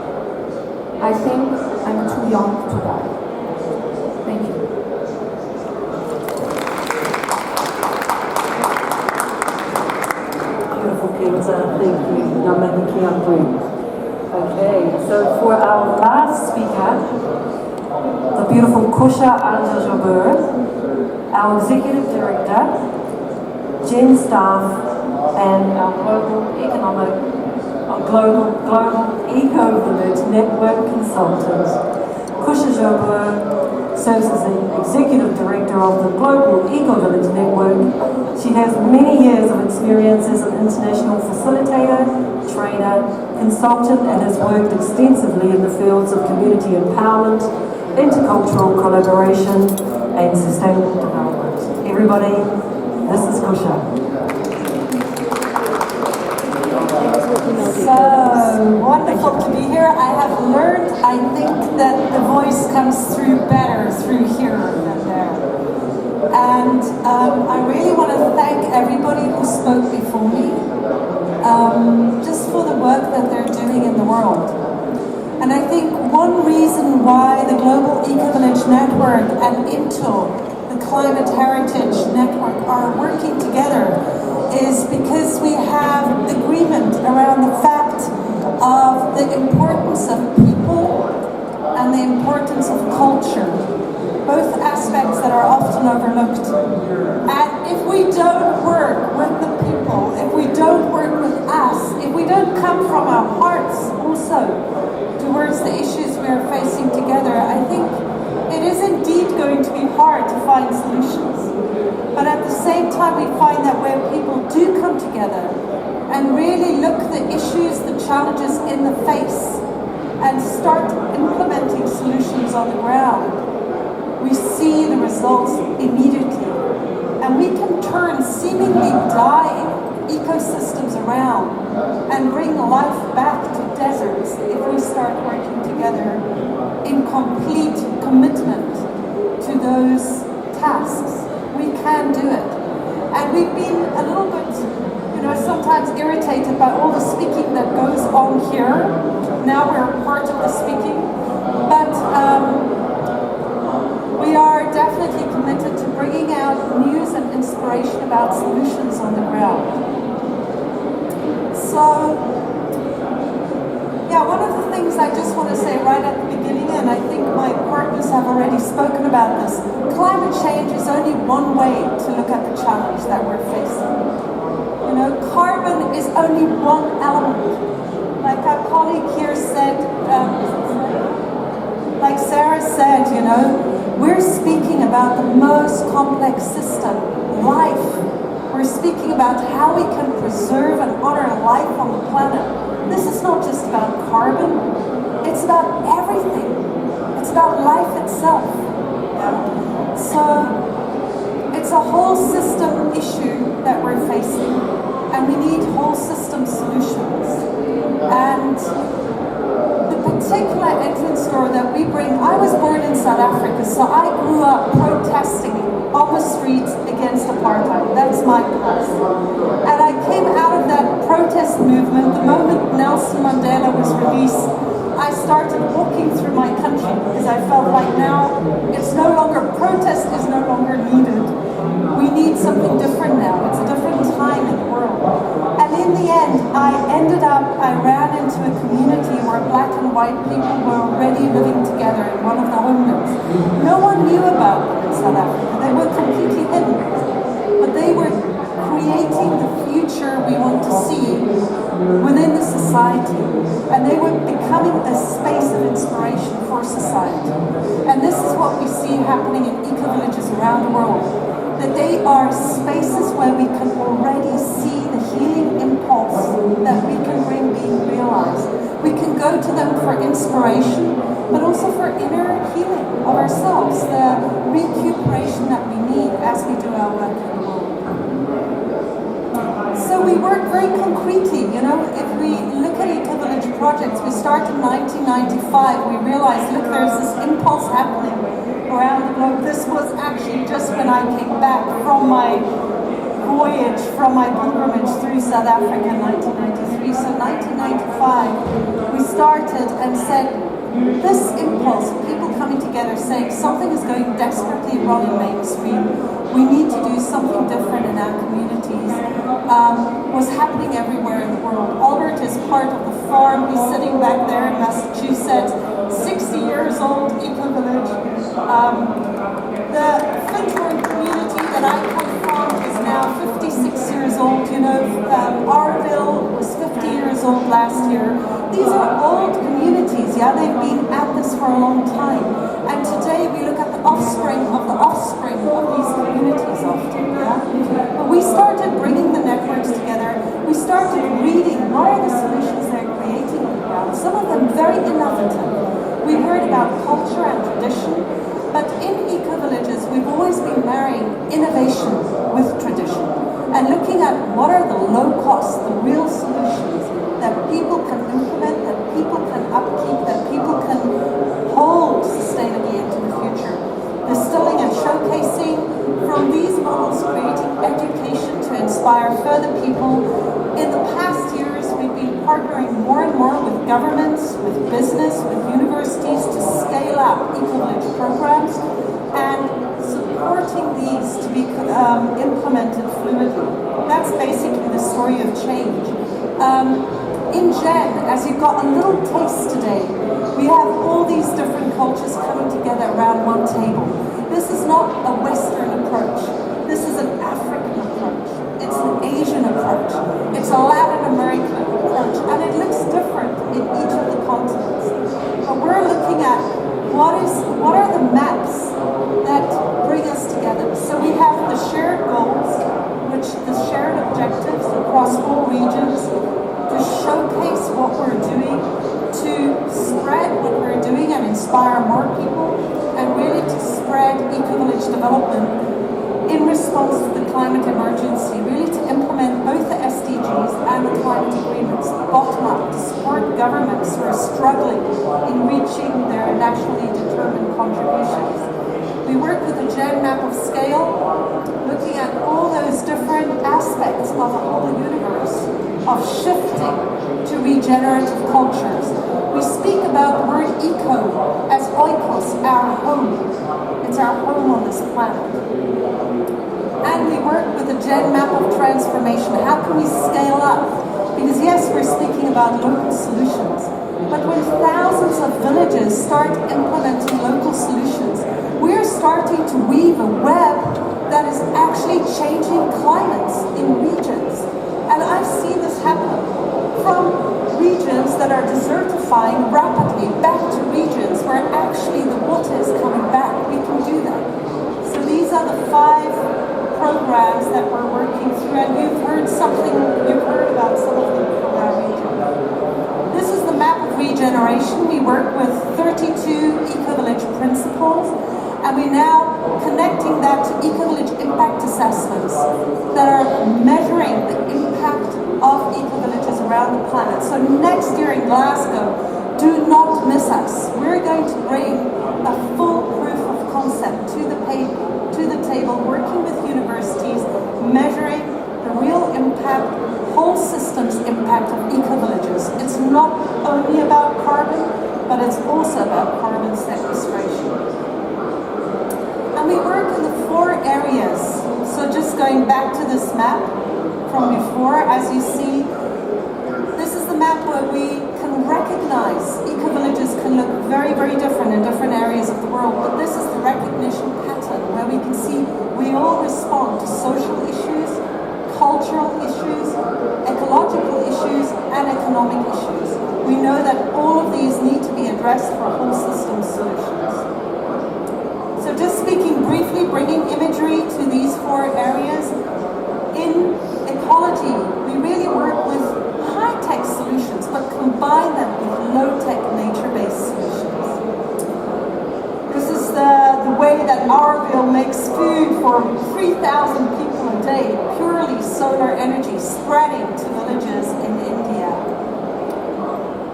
I think I'm too young to die. Thank you. Beautiful Peter, thank you. Namahiki Apui. Okay, so for our last speaker, the beautiful Kusha Anja-Jabeur, our Executive Director, Gen Staff, and our Global Eco-Village Network Consultant. Kusha Jabeur serves as the Executive Director of the Global Eco-Village Network. She has many years of experience as an international facilitator, trainer, consultant, and has worked extensively in the fields of community empowerment, intercultural collaboration, and sustainable development. Everybody, this is Kusha. So wonderful to be here. I have learned, I think, that the voice comes through better through here than there. And I really want to thank everybody who spoke before me, just for the work that they're doing in the world. And I think one reason why the Global Eco-Village Network and INTO, the Climate Heritage Network, are working together is because we have agreement around the fact of the importance of people and the importance of culture, both aspects that are often overlooked. And if we don't work with the people, if we don't work with us, if we don't come from our hearts also towards the issues we are facing together, I think it is indeed going to be hard to find solutions. But at the same time, we find that where people do come together and really look the issues, the challenges in the face and start implementing solutions on the ground, we see the results immediately. And we can turn seemingly dying ecosystems around and bring life back to deserts if we start working together in complete commitment to those tasks. We can do it. And we've been a little bit, sometimes irritated by all the speaking that goes on here. Now we're part of the speaking. But we are definitely committed to bringing out news and inspiration about solutions on the ground. So, yeah, one of the things I just want to say right at the beginning, and I think my partners have already spoken about this, climate change is only one way to look at the challenge that we're facing. Carbon is only one element. Like our colleague here said, like Sarah said, we're speaking about the most complex system, life. We're speaking about how we can preserve and honor life on the planet. This is not just about carbon, it's about everything. It's about life itself. Yeah? So it's a whole system issue that we're facing, and we need whole system solutions. And the particular entrance door that we bring, I was born in South Africa, so I grew up protesting on the streets against apartheid. That's my past. And I came out of that protest movement the moment Nelson Mandela was released. I started walking through my country because I felt like now it's no longer, protest is no longer needed. We need something different now. It's a different time in the world. And in the end, I ran into a community where black and white people were already living together in one of the homelands. No one knew about them in South Africa. They were completely hidden. But they were creating the future we want to see within the society. And they were becoming a space of inspiration for society. And this is what we see happening in eco-villages around the world. That they are spaces where we can already see the healing impulse that we can bring being realized. We can go to them for inspiration, but also for inner healing of ourselves, the recuperation that we need as we do our work in the world. So we work very concretely, if we look at eco-village projects, we start in 1995, we realized, look, there's this impulse happening around the globe. This was actually just when I came back from my voyage, from my pilgrimage through South Africa in 1993. So 1995, we started and said, This impulse of people coming together saying something is going desperately wrong in mainstream, we need to do something different in our communities, was happening everywhere in the world. Albert is part of the farm. He's sitting back there in Massachusetts, 60 years old, eco-village. The Finland community that I come from is now 56 years old. You know, Arville was 50 years old last year. These are old communities, yeah? They've been at this for a long time. And today we look at the offspring of these communities often, yeah? But we started bringing the networks together. We started reading what are the solutions they're creating on the ground. Some of them very innovative. We heard about culture and tradition, but in eco-villages we've always been marrying innovation with tradition and looking at what are the low-cost, the real solutions that people can implement, that people can upkeep, that people can hold sustainably into the future. Distilling and showcasing from these models, creating education to inspire further people. In the past years, we've been partnering more and more with governments, with business, with universities to scale up eco-village programs and supporting these to be implemented fluidly. That's basically the story of change. In Gen, as you got a little taste today, we have all these different cultures coming together around one table. This is not a Western approach. This is an African approach. It's an Asian approach. It's a Latin American approach. And it looks different in each of the continents. But we're looking at what are the maps that bring us together. So we have the shared goals, the shared objectives across all regions, to showcase what we're doing, to spread what we're doing and inspire more people, and really to spread eco-village development in response to the climate emergency, really to implement both the SDGs and the climate agreements, bottom up, to support governments who are struggling in reaching their nationally determined contributions. We work with a Gen map of scale, looking at all those different aspects of the whole universe, of shifting to regenerative cultures. We speak about the word eco as oikos, our home. It's our home on this planet. And we work with a Gen map of transformation. How can we scale up? Because yes, we're speaking about local solutions, but when thousands of villages start implementing local solutions, we're starting to weave a web that is actually changing climates in regions. And I've seen this happen from regions that are desertifying rapidly back to regions where actually the water is coming back. We can do that. So these are the 5 programs that we're working through, and you've heard about some of them from our region. This is the map of regeneration. We work with 32 eco-village principles, and we're now connecting that to eco-village impact assessments that are measuring the impact of eco-villages around the planet. So next year in Glasgow, do not miss us. We're going to bring a full proof of concept to the table, working with universities, measuring the real impact, whole systems impact of eco-villages. It's not only about carbon, but it's also about carbon sequestration. And we work in the 4 areas. So just going back to this map from before, as you see, this is the map where we can recognize eco-villages can look very, very different in different areas of the world, but this is the recognition pattern where we can see we all respond to social issues, cultural issues, ecological issues, and economic issues. We know that all of these need to be addressed for whole system solutions. So just speaking briefly, bringing imagery to these 4 areas. In ecology, we really work with high-tech solutions, but combine them with low-tech nature-based solutions. This is the way that Arville makes food for 3,000 people a day, purely solar energy, spreading to villages in India.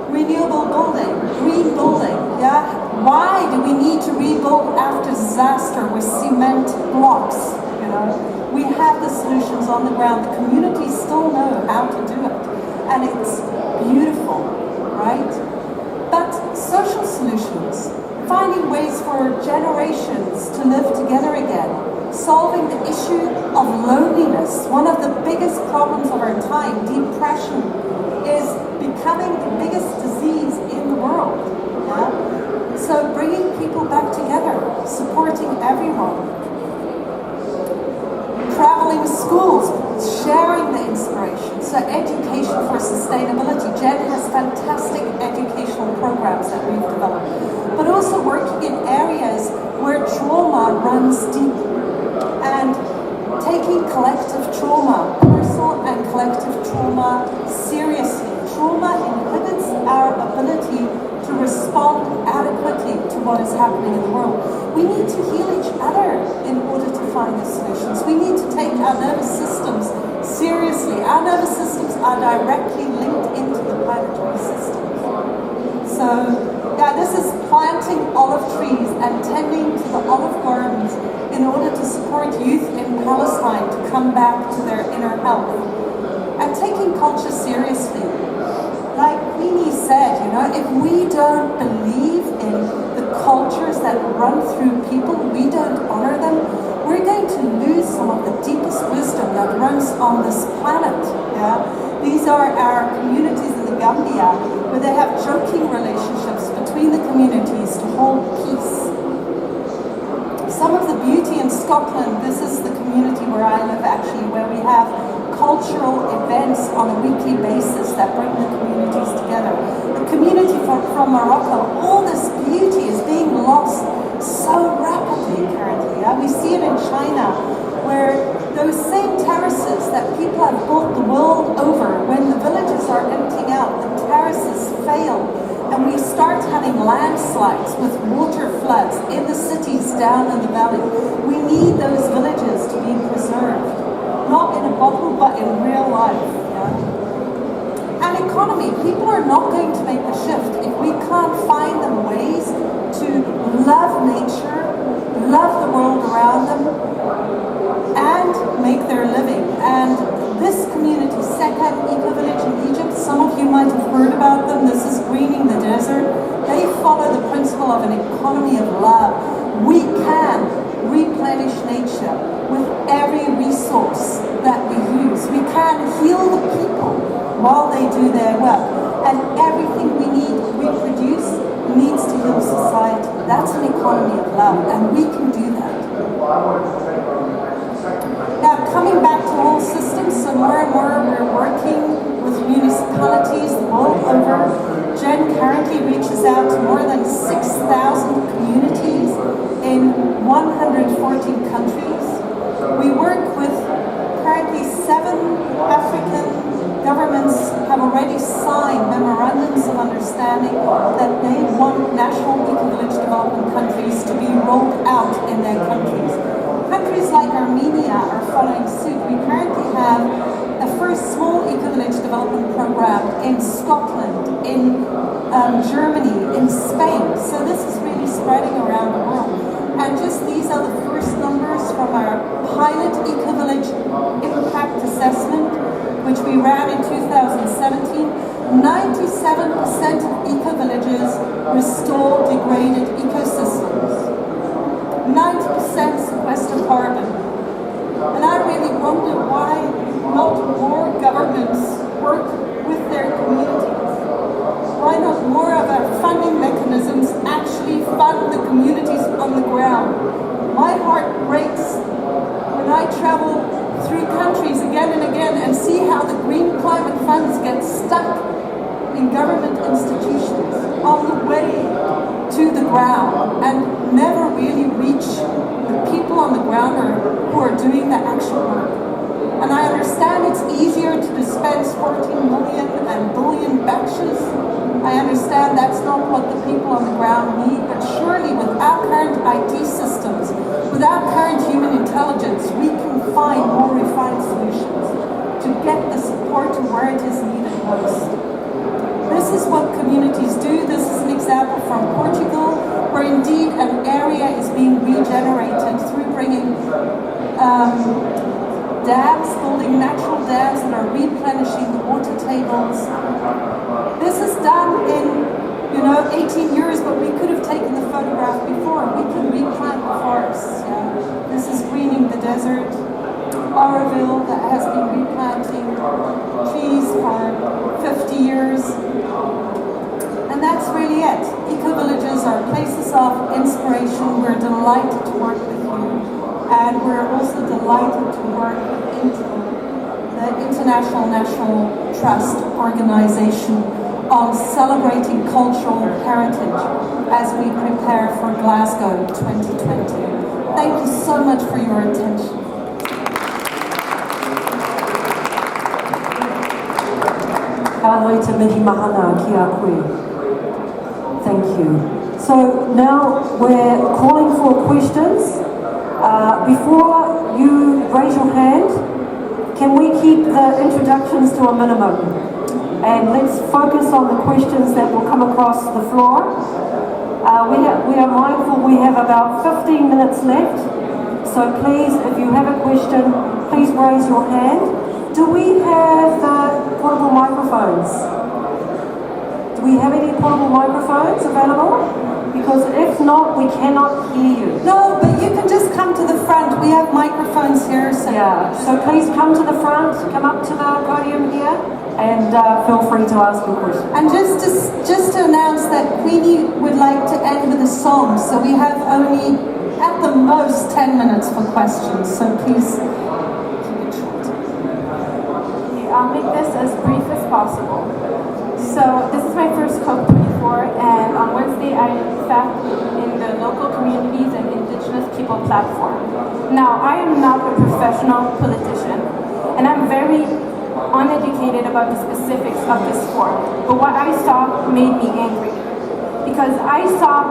Renewable building, green building, yeah? Why do we need to rebuild after disaster with cement blocks, you know? We have the solutions on the ground. The communities still know how to do it. And it's beautiful, right? But social solutions finding ways for generations to live together again, solving the issue of loneliness. One of the biggest problems of our time, depression, is becoming the biggest disease in the world. Yeah? So bringing people back together, supporting everyone. Traveling schools, sharing the inspiration. So education for sustainability. Jen has fantastic educational programs that we've developed. But also working in areas where trauma runs deep. And taking collective trauma, personal and collective trauma, seriously. Trauma inhibits our ability to respond adequately to what is happening in the world. We need to heal each other in order to find the solutions. We need to take our nervous systems seriously. Our nervous systems are directly linked into the planetary system. So, yeah, this is planting olive trees and tending to the olive gardens in order to support youth in Palestine to come back to their inner health. And taking culture seriously. Like Queenie said, if we don't believe in the cultures that run through people, we don't honor them, we're going to lose some of the deepest wisdom that runs on this planet. Yeah? These are our communities in the Gambia, where they have joking relationships between the communities to hold peace. Some of the beauty in Scotland, this is the community where I live actually, where we have cultural events on a weekly basis that bring the communities together. The community from Morocco, all this beauty is being lost so rapidly currently. We see it in China, where those same terraces that people have built the world over, when the villages are emptying out, the terraces fail, and we start having landslides with water floods in the cities down in the valley. We need those villages to be preserved. Not in a bottle, but in real life. Yeah? And economy. People are not going to make the shift if we can't find them ways to love nature, love the world around them, and make their living. And this community, Second Eco Village in Egypt, some of you might have heard about them. This is Greening the Desert. They follow the principle of an economy of love. We can replenish nature with every resource that we use. We can heal the people while they do their work. And everything we need, we produce, needs to heal society. That's an economy of love, and we can do that. Now, coming back to all systems, so more and more we're working with municipalities the world over. Jen currently reaches out to more than 6,000 communities in 114 countries. We work with currently 7 African governments have already signed memorandums of understanding that they want national eco-village development countries to be rolled out in their countries. Countries like Armenia are following suit. We currently have a first small eco-village development program in Scotland, in Germany, in Spain. So this is really spreading around the world. And just these are the first numbers from our pilot eco-village impact assessment, which we ran in 2017. 97% of eco-villages restore degraded ecosystems. 90% sequester carbon. And I really wonder why not more governments work with their communities. Why not more of our funding mechanisms actually fund the communities on the ground? My heart breaks when I travel through countries again and again and see how the green climate funds get stuck in government institutions on the way to the ground and never really reach the people on the ground who are doing the actual work. And I understand it's easier to dispense 14 million and billion batches. I understand that's not what the people on the ground need, but surely with our current IT systems, with our current human intelligence, we can find more refined solutions to get the support to where it is needed most. This is what communities do. This is an example from Portugal, where indeed an area is being regenerated through bringing dams, building natural dams that are replenishing the water tables. This is done in 18 years, but we could have taken the photograph before. We can replant the forests. Yeah. This is greening the desert. Auroville that has been replanting trees for 50 years. And that's really it. Eco-villages are places of inspiration. We're delighted to work with you. And we're also delighted to work with the International National Trust organization on celebrating cultural heritage as we prepare for Glasgow 2020. Thank you so much for your attention. Kāloita mihi mahana ki a koe. Thank you. So now we're calling for questions. Before you raise your hand, can we keep the introductions to a minimum? And let's focus on the questions that will come across the floor. We are mindful we have about 15 minutes left. So please, if you have a question, please raise your hand. Do we have portable microphones? Do we have any portable microphones available? Because if not, we cannot hear you. No, but you can just come to the front. We have microphones here. So yeah, so please come to the front, come up to the podium here, and feel free to ask your question. And just to announce that Queenie would like to end with a song, so we have only, at the most, 10 minutes for questions. So please keep it short. Okay, I'll make this as brief as possible. So this is my first COP24, and on Wednesday I sat in the local communities and Indigenous people platform. Now, I am not a professional politician, and I'm very uneducated about the specifics of this forum, but what I saw made me angry, because I saw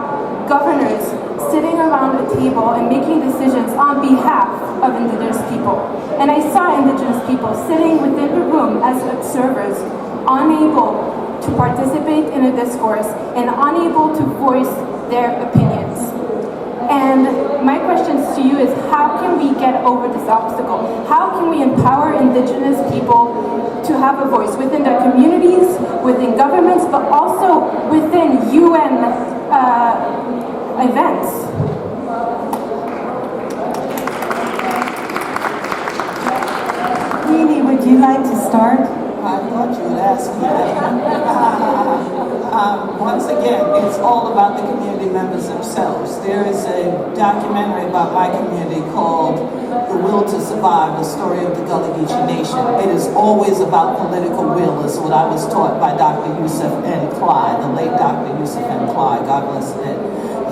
governors sitting around a table and making decisions on behalf of Indigenous people, and I saw Indigenous people sitting within the room as observers, unable to participate in a discourse and unable to voice their opinions. And my questions to you is, how can we get over this obstacle? How can we empower Indigenous people to have a voice within their communities, within governments, but also within UN events? Queenie, would you like to start? I thought you would ask me that. Once again, it's all about the community members themselves. There is a documentary about my community called The Will to Survive, the story of the Gullah Geechee Nation. It is always about political will, is what I was taught by Dr. Yusuf N. Clyde, the late Dr. Yusuf N. Clyde, God bless him.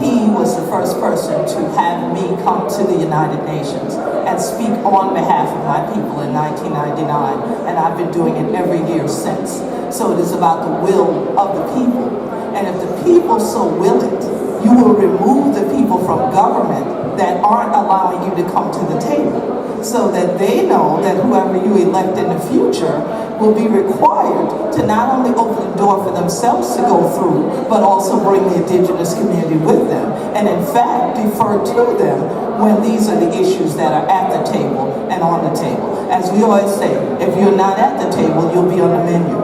He was the first person to have me come to the United Nations and speak on behalf of my people in 1999, and I've been doing it every year since. So it is about the will of the people. And if the people so will it, you will remove the people from government that aren't allowing you to come to the table, so that they know that whoever you elect in the future will be required to not only open the door for themselves to go through, but also bring the Indigenous community with them, and in fact defer to them when these are the issues that are at the table and on the table. As we always say, if you're not at the table, you'll be on the menu.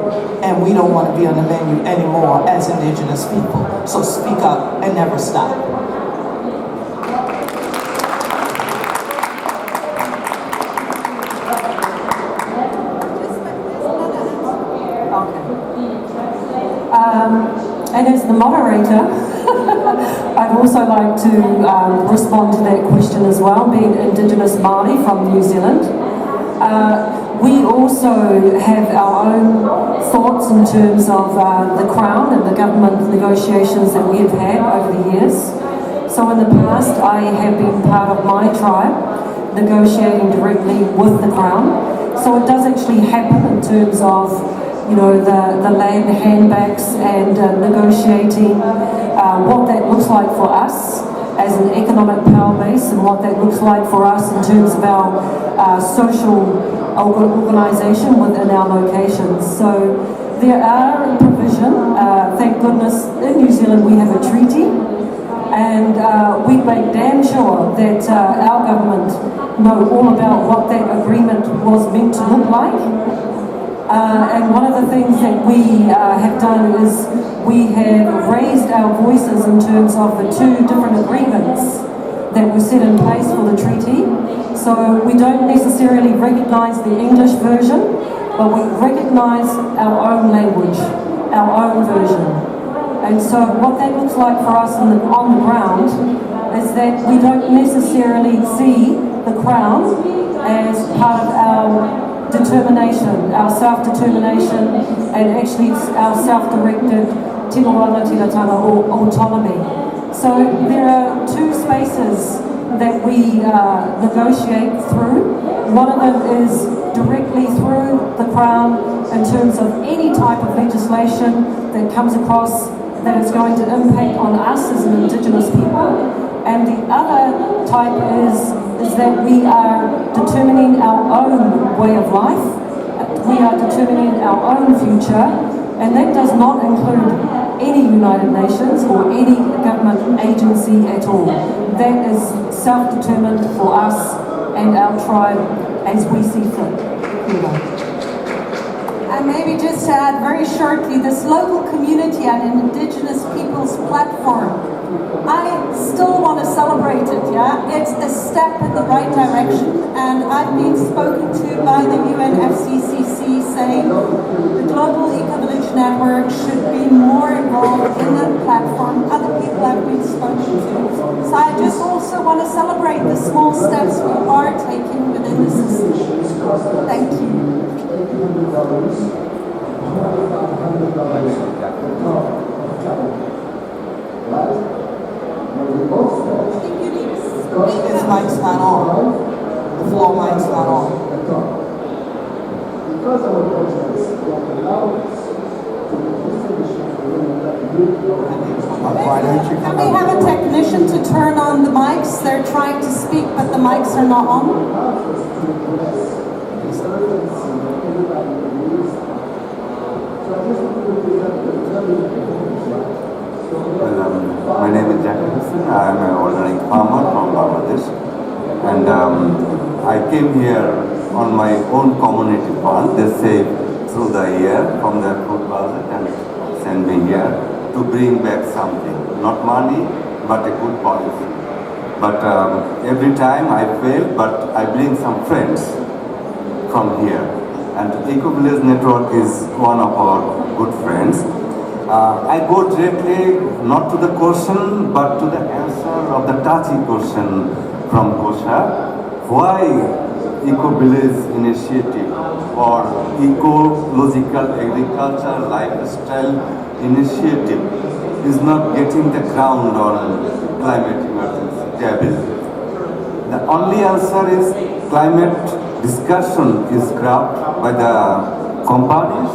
And we don't want to be on the menu anymore as Indigenous people. So speak up and never stop. And as the moderator, I'd also like to respond to that question as well, being Indigenous Māori from New Zealand. We also have our own thoughts in terms of the Crown and the government negotiations that we have had over the years. So in the past, I have been part of my tribe negotiating directly with the Crown. So it does actually happen in terms of, you know, the land handbacks and negotiating what that looks like for us as an economic power base, and what that looks like for us in terms of our social organisation within our locations. So there are provision, thank goodness, in New Zealand we have a treaty, and we make damn sure that our government know all about what that agreement was meant to look like. And one of the things that we have done is we have raised our voices in terms of the two different agreements that were set in place for the treaty. So we don't necessarily recognise the English version, but we recognise our own language, our own version. And so what that looks like for us on the ground is that we don't necessarily see the Crown as part of our determination, our self-determination, and actually our self-directed Timorana Tiratanga or autonomy. So there are two spaces that we negotiate through. One of them is directly through the Crown in terms of any type of legislation that comes across that is going to impact on us as an Indigenous people. And the other type is that we are determining our own way of life. We are determining our own future, and that does not include any United Nations or any government agency at all. That is self-determined for us and our tribe as we see fit. And maybe just to add very shortly, this local community and Indigenous peoples platform, I still want to celebrate it, yeah? It's a step in the right direction, and I've been spoken to by the UNFCCC saying the Global Eco-Village Network should be more involved in that platform. Other people have been spoken to. So I just also want to celebrate the small steps we are taking within the system. Thank you. His mic's not on. The floor mic's not on. Why don't you Can come we up? have a technician to turn on the mics? They're trying to speak, but the mics are not on. Well, my name is Jackson. I am an organic farmer from Bangladesh, and I came here on my own community fund. They save through the year from their food budget and send me here to bring back something, not money, but a good policy. But every time I fail, but I bring some friends from here, and Eco-Village Network is one of our good friends. I go directly not to the question but to the answer of the touchy question from Kosha. Why Eco-Village Initiative or Ecological Agriculture Lifestyle Initiative is not getting the ground on climate emergency table? The only answer is climate discussion is grabbed by the companies,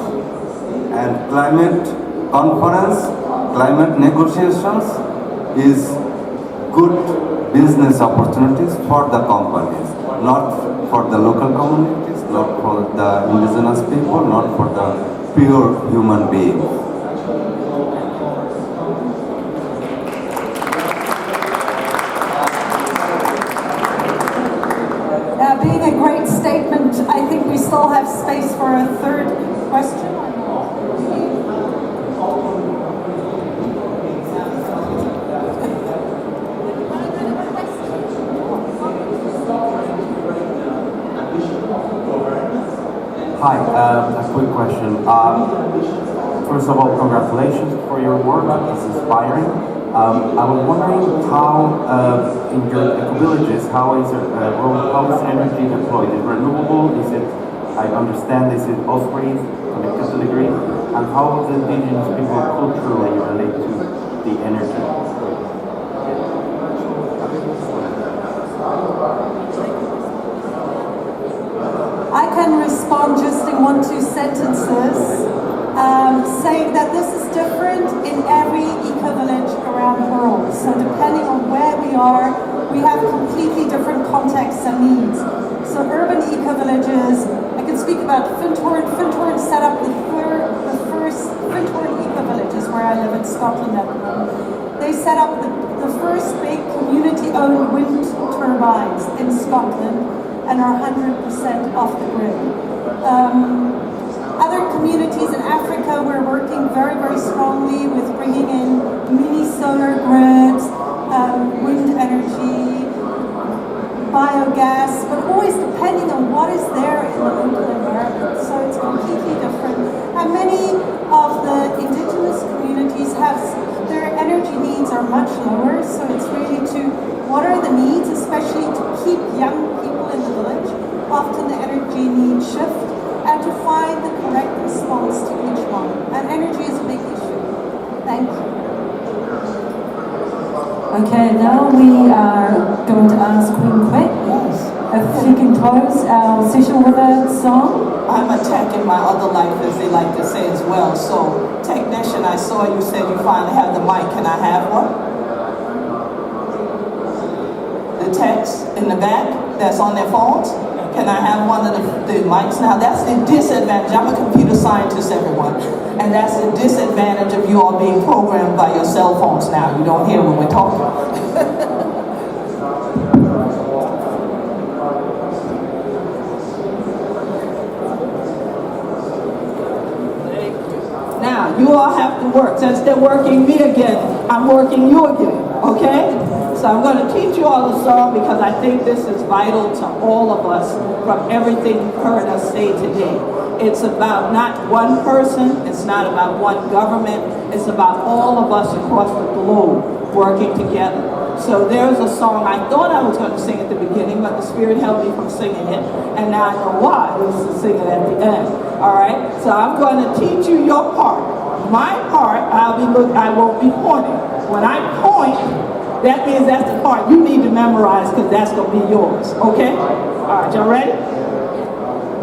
and climate conference, climate negotiations is good business opportunities for the companies, not for the local communities, not for the indigenous people, not for the pure human beings. Now, being a great statement, I think we still have space for a third question. Hi, a quick question. First of all, congratulations for your work. It's inspiring. I was wondering how, in your eco-villages, how is energy deployed? Is it renewable? Is it, I understand, is it off-grid, connected to the grid? And how do the indigenous people culturally relate to the energy? I can respond just in 1-2 sentences, saying that this is different in every eco-village around the world. So depending on where we are, we have completely different contexts and needs. So urban eco-villages, I can speak about Findhorn. Findhorn set up the first Findhorn eco-villages where I live in Scotland at the moment. They set up the first big community-owned wind turbines in Scotland and are 100% off the grid. I other communities in Africa, we're working very, very strongly with bringing in mini solar grids, wind energy, biogas, but always depending on what is there in the local environment. So it's completely different. And many of the indigenous communities their energy needs are much lower, so it's really what are the needs, especially to keep young people in the village. Often the energy needs shift, and to find the correct response to each one. And energy is a big issue. Thank you. Okay, now we are going to ask Queen Quick if she can close our session with a song. I'm attacking my other life, as they like to say as well. So, technician, I saw you said you finally have the mic. Can I have one? The techs in the back that's on their phones? Can I have one of the mics? Now, that's the disadvantage. I'm a computer scientist, everyone. And that's the disadvantage of you all being programmed by your cell phones now. You don't hear when we're talking. Now, you all have to work. Since they're working me again, I'm working you again, okay? So I'm going to teach you all a song because I think this is vital to all of us from everything you've heard us say today. It's about not one person, it's not about one government, it's about all of us across the globe working together. So there's a song I thought I was going to sing at the beginning, but the Spirit held me from singing it, and now I know why I was to sing it at the end. All right, so I'm going to teach you your part. My part, I won't be pointing. When I point, that means that's the part you need to memorize because that's going to be yours. Okay? All right, y'all ready?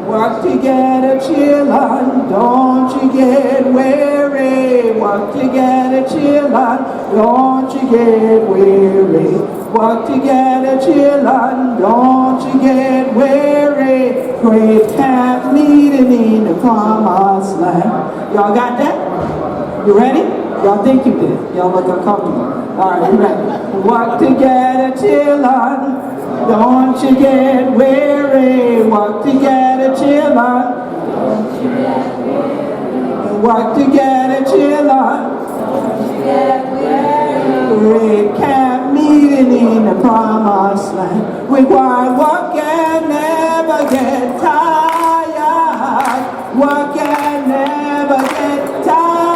Work together, children, don't you get weary. Work together, children, don't you get weary. Work together, children, don't you get weary. Great camp meeting in the promised land. Y'all got that? You ready? Y'all think you did. Y'all look uncomfortable. All right, you ready? Work together, children. Don't you get weary, work together, children. Don't you get weary. Work together, children. Don't you get weary. Great camp meeting in the promised land. We want work and never get tired. Work and never get tired.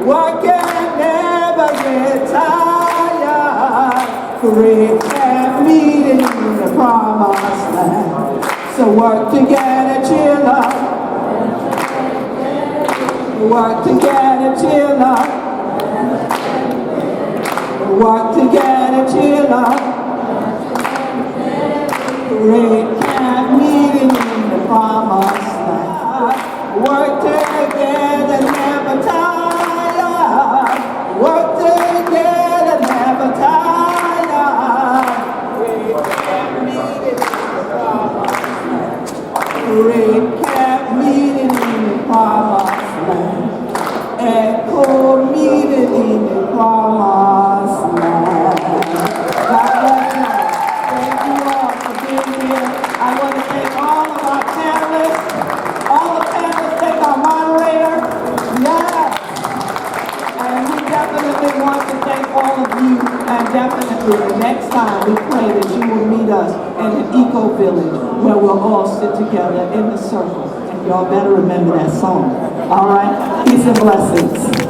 Work and never get tired. Great meeting in the promised land. So work together, children. Work together, children. Work together, children. Great camp meeting in the promised land. Work together, never tired. Work together, never tired. Great camp meeting in the promised land. Echo meeting in the promised land. God bless you. Thank you all for being here. I want to thank all of our panelists. All the panelists, thank our moderator. Yes. And we definitely want to thank all of you. And definitely the next time we pray that you will meet us in an eco village where we'll all sit together in the circle. And y'all better remember that song. All right? Peace and blessings.